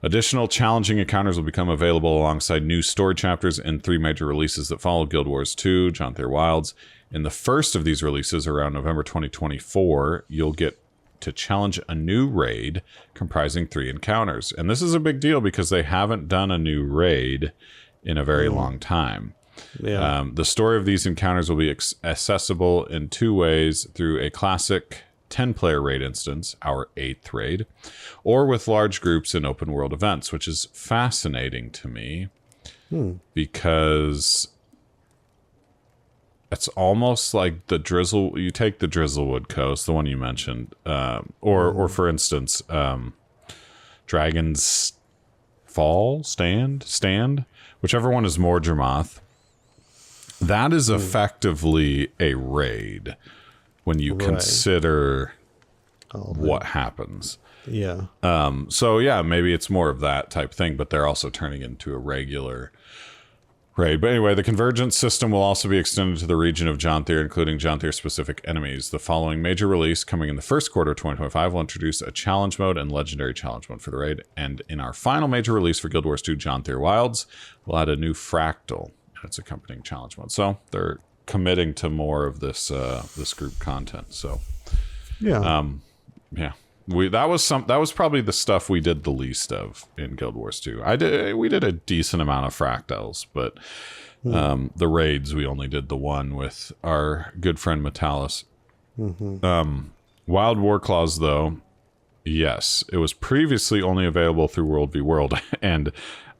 additional challenging encounters will become available alongside new story chapters in 3 major releases that follow Guild Wars 2, John Thier Wilds. In the first of these releases, around November 2024, you'll get to challenge a new raid comprising 3 encounters. And this is a big deal because they haven't done a new raid in a very long time. Yeah. The story of these encounters will be accessible in 2 ways: through a classic 10-player raid instance, our 8th raid, or with large groups in open world events, which is fascinating to me because it's almost like the Drizzle. You take the Drizzlewood Coast, the one you mentioned, or for instance, Dragon's Fall, Stand, whichever one is more Mordramoth. That is effectively a raid when you consider what happens.
Yeah.
So yeah, maybe it's more of that type thing, but they're also turning into a regular raid. But anyway, the convergence system will also be extended to the region of John Thier, including John Thier specific enemies. The following major release, coming in the first quarter of 2025, will introduce a challenge mode and legendary challenge mode for the raid. And in our final major release for Guild Wars 2, John Thier Wilds, we'll add a new fractal and its accompanying challenge mode. So they're committing to more of this this group content. So that was probably the stuff we did the least of in Guild Wars 2. We did a decent amount of fractals, but the raids we only did the one with our good friend Metalis. Wild War Claws, though, yes, it was previously only available through World v World, and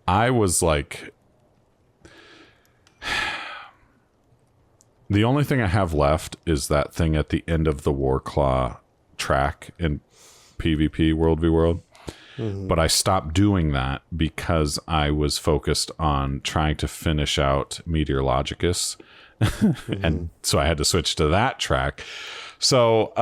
I was like, the only thing I have left is that thing at the end of the Warclaw track in PvP World v World. But I stopped doing that because I was focused on trying to finish out Meteorologicus. And so I had to switch to that track. So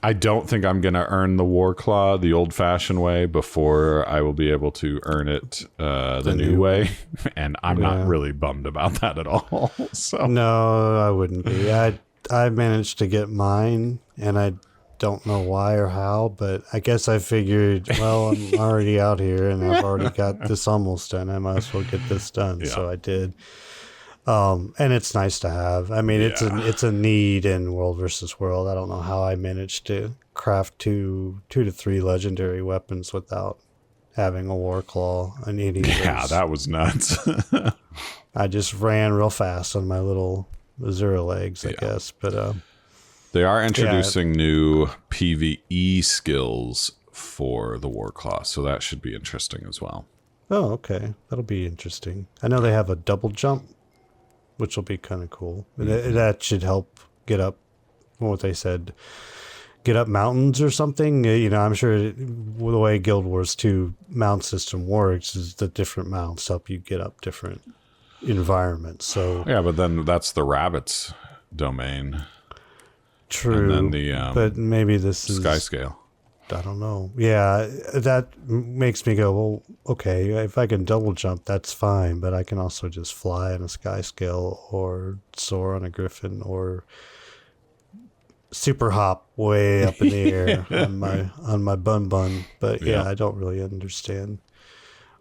I don't think I'm going to earn the War Claw the old-fashioned way before I will be able to earn it the new way. And I'm not really bummed about that at all. So
No, I wouldn't be. I managed to get mine, and I don't know why or how, but I guess I figured, well, I'm already out here, and I've already got this almost done. I might as well get this done.
Yeah.
So I did. And it's nice to have. I mean, it's a need in World versus World. I don't know how I managed to craft two to three legendary weapons without having a War Claw and any of those.
yeah, that was nuts.
I just ran real fast on my little Azura legs, I guess. But
they are introducing new PvE skills for the War Claw, so that should be interesting as well.
oh, okay, that'll be interesting. I know they have a double jump, which will be kind of cool. That should help get up, what they said, get up mountains or something. You know, I'm sure the way Guild Wars 2 mount system works is the different mounts help you get up different environments. So
Yeah, but then that's the rabbit's domain.
true,
And then the
but maybe this is
sky scale.
I don't know. Yeah, that makes me go, well, okay, if I can double jump, that's fine, but I can also just fly on a sky scale or soar on a griffin or super hop way up in the air on my bun. But yeah, I don't really understand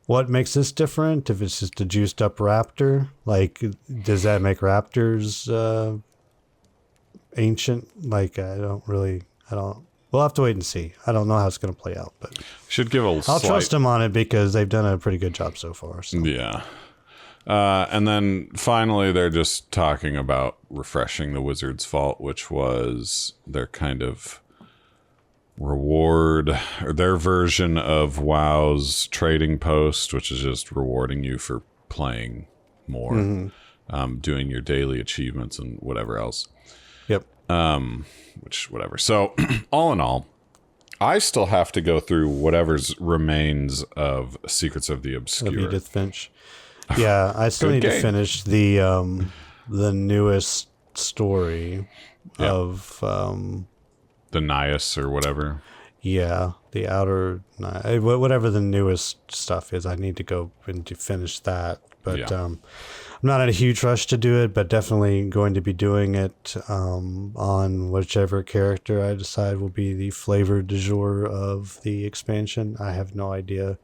what makes this different. If it's just a juiced up raptor, like, does that make raptors ancient? Like, I don't. We'll have to wait and see. I don't know how it's going to play out, but
Should give a
I'll trust them on it because they've done a pretty good job so far. So.
Yeah. And then finally, they're just talking about refreshing the Wizard's Vault, which was their kind of reward, or their version of WoW's trading post, which is just rewarding you for playing more, doing your daily achievements and whatever else.
Yep.
Which, whatever. So, all in all, I still have to go through whatever's remains of Secrets of the Obscure.
Edith Finch. Yeah, I still need to finish the newest story of
the Nias or whatever.
Yeah, the outer whatever the newest stuff is. I need to go and to finish that. But I'm not in a huge rush to do it, but definitely going to be doing it on whichever character I decide will be the flavor du jour of the expansion. I have no idea.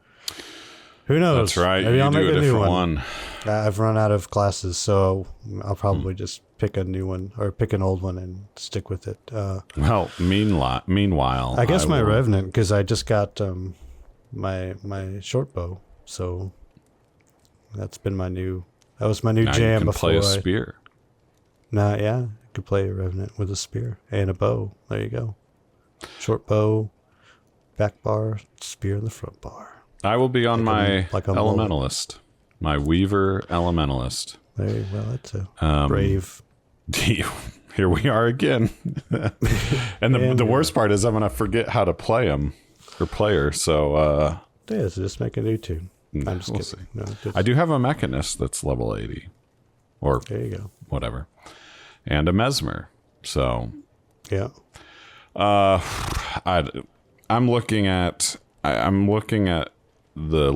Who knows?
That's right.
Maybe
You
I'll
do
make
a
a new
different
one.
one.
I've run out of classes, so I'll probably just pick a new one or pick an old one and stick with it.
Well, meanwhile,
I guess my
will-
Revenant, because I just got my short bow, so that's been my new. That was my new
now
jam
you can
before
play a spear.
I could play a Revenant with a spear and a bow. There you go. Short bow, back bar, spear in the front bar.
I will be on my
like a
Elementalist, my Weaver Elementalist.
There you go. That's a brave.
Here we are again. And the worst part is I'm going to forget how to play him or play her. So,
Yeah, so just make a new tune. I'm just
we'll
kidding.
see.
No, just,
I do have a Mechanist that's level 80 or
there you go.
whatever, and a Mesmer. So,
Yeah.
I'm looking at the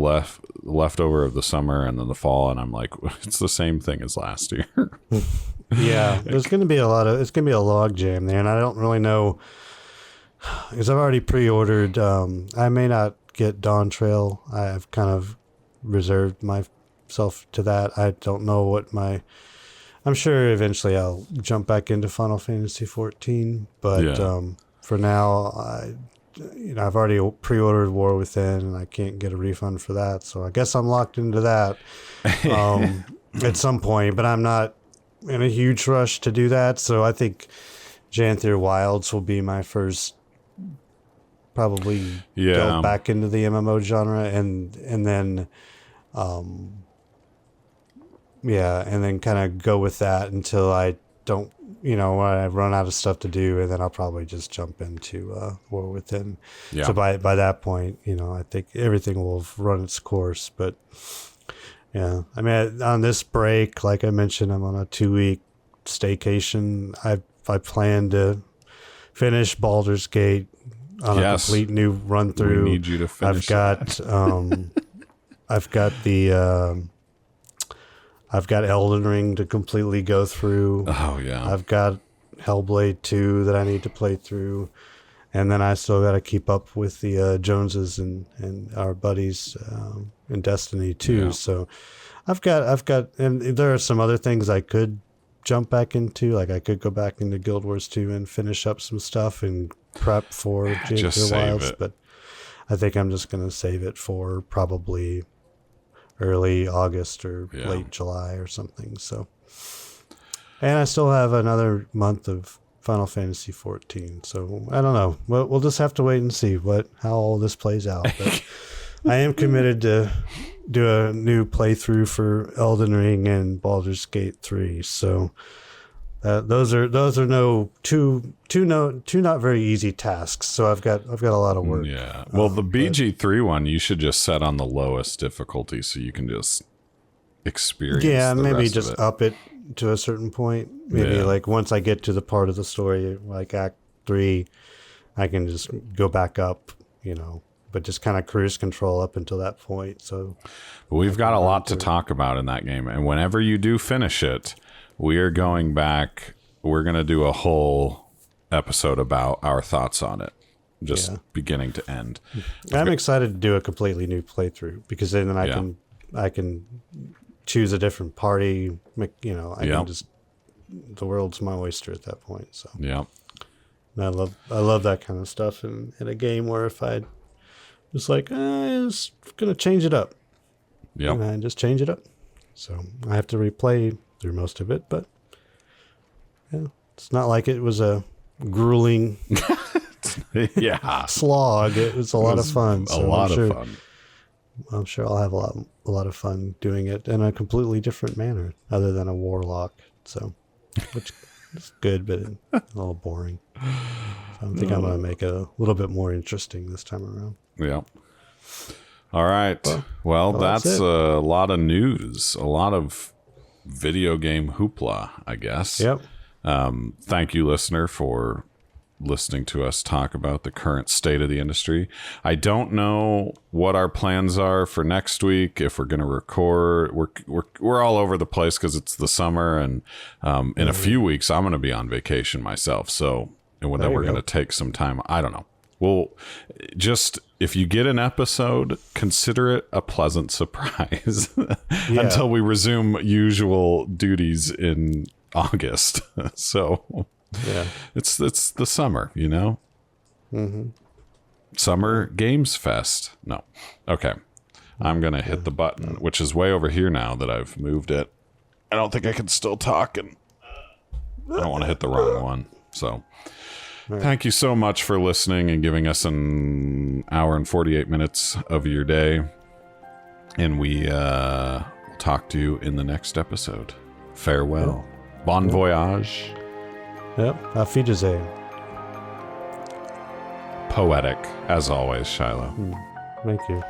leftover of the summer and then the fall, and I'm like, it's the same thing as last year.
Yeah, there's going to be it's going to be a log jam there, and I don't really know, because I've already pre-ordered. I may not get Dawn Trail. I've kind of reserved myself to that. I don't know I'm sure eventually I'll jump back into Final Fantasy 14, but for now, I've already pre-ordered War Within, and I can't get a refund for that, so I guess I'm locked into that at some point, but I'm not in a huge rush to do that, so I think Janthier Wilds will be my first probably delve back into the MMO genre, and then and then kind of go with that until I don't, when I run out of stuff to do, and then I'll probably just jump into War Within.
Yeah.
So by that point, I think everything will have run its course. But yeah, I mean, on this break, like I mentioned, I'm on a 2-week staycation. I plan to finish Baldur's Gate on a complete new run through.
We need you to finish.
I've got Elden Ring to completely go through.
Oh yeah.
I've got Hellblade 2 that I need to play through. And then I still got to keep up with the Joneses and our buddies in Destiny 2. Yeah. So I've got, and there are some other things I could jump back into. Like I could go back into Guild Wars 2 and finish up some stuff and prep for
just
Wilds. But I think I'm just going to save it for probably early August or late July or something. So, and I still have another month of Final Fantasy 14. So I don't know. We'll just have to wait and see how all this plays out. But I am committed to do a new playthrough for Elden Ring and Baldur's Gate 3. So those are two not very easy tasks. So I've got a lot of work.
Yeah. Well, the BG3 one you should just set on the lowest difficulty so you can just experience.
Yeah,
the
maybe
rest
just
of it.
up it to a certain point. Maybe like once I get to the part of the story like Act 3, I can just go back up, but just kind of cruise control up until that point. So
we've got a lot to talk about in that game, and whenever you do finish it, we are going back. We're going to do a whole episode about our thoughts on it, just beginning to end.
I'm excited to do a completely new playthrough because then I can choose a different party. I can just, the world's my oyster at that point. So
yeah,
and I love that kind of stuff in a game where if I just like I'm just gonna change it up, and I just change it up. So I have to replay through most of it, but it's not like it was a grueling slog. It was a lot of fun. So of fun. I'm sure I'll have a lot of fun doing it in a completely different manner other than a warlock. So, which is good, but a little boring. So I think I'm going to make it a little bit more interesting this time around.
Yeah. All right. Well, that's a lot of news, a lot of video game hoopla, I guess.
Yep.
Thank you, listener, for listening to us talk about the current state of the industry. I don't know what our plans are for next week. If we're going to record, we're all over the place because it's the summer, and in a few weeks I'm going to be on vacation myself. So, and then we're going to take some time. I don't know. Well, just if you get an episode, consider it a pleasant surprise until we resume usual duties in August. So it's the summer, Mm-hmm. Summer Games Fest. No. Okay. I'm going to hit the button, which is way over here now that I've moved it. I don't think I can still talk, and I don't want to hit the wrong one. So thank you so much for listening and giving us an hour and 48 minutes of your day. And we will talk to you in the next episode. Farewell. Bon voyage.
Yep. Auf Wiedersehen.
Poetic, as always, Shiloh.
Thank you.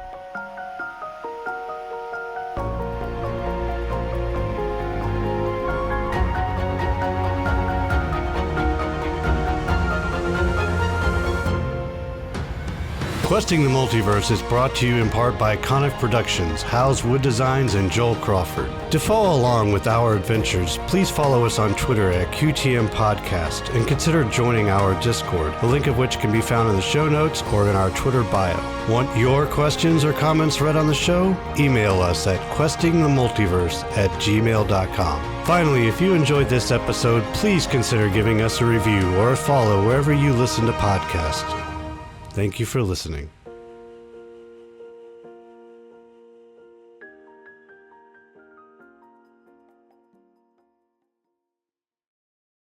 Questing the Multiverse is brought to you in part by Coniff Productions, House Wood Designs, and Joel Crawford. To follow along with our adventures, please follow us on Twitter at QtM Podcast and consider joining our Discord, the link of which can be found in the show notes or in our Twitter bio. Want your questions or comments read on the show? Email us at questingthemultiverse@gmail.com. Finally, if you enjoyed this episode, please consider giving us a review or a follow wherever you listen to podcasts. Thank you for listening.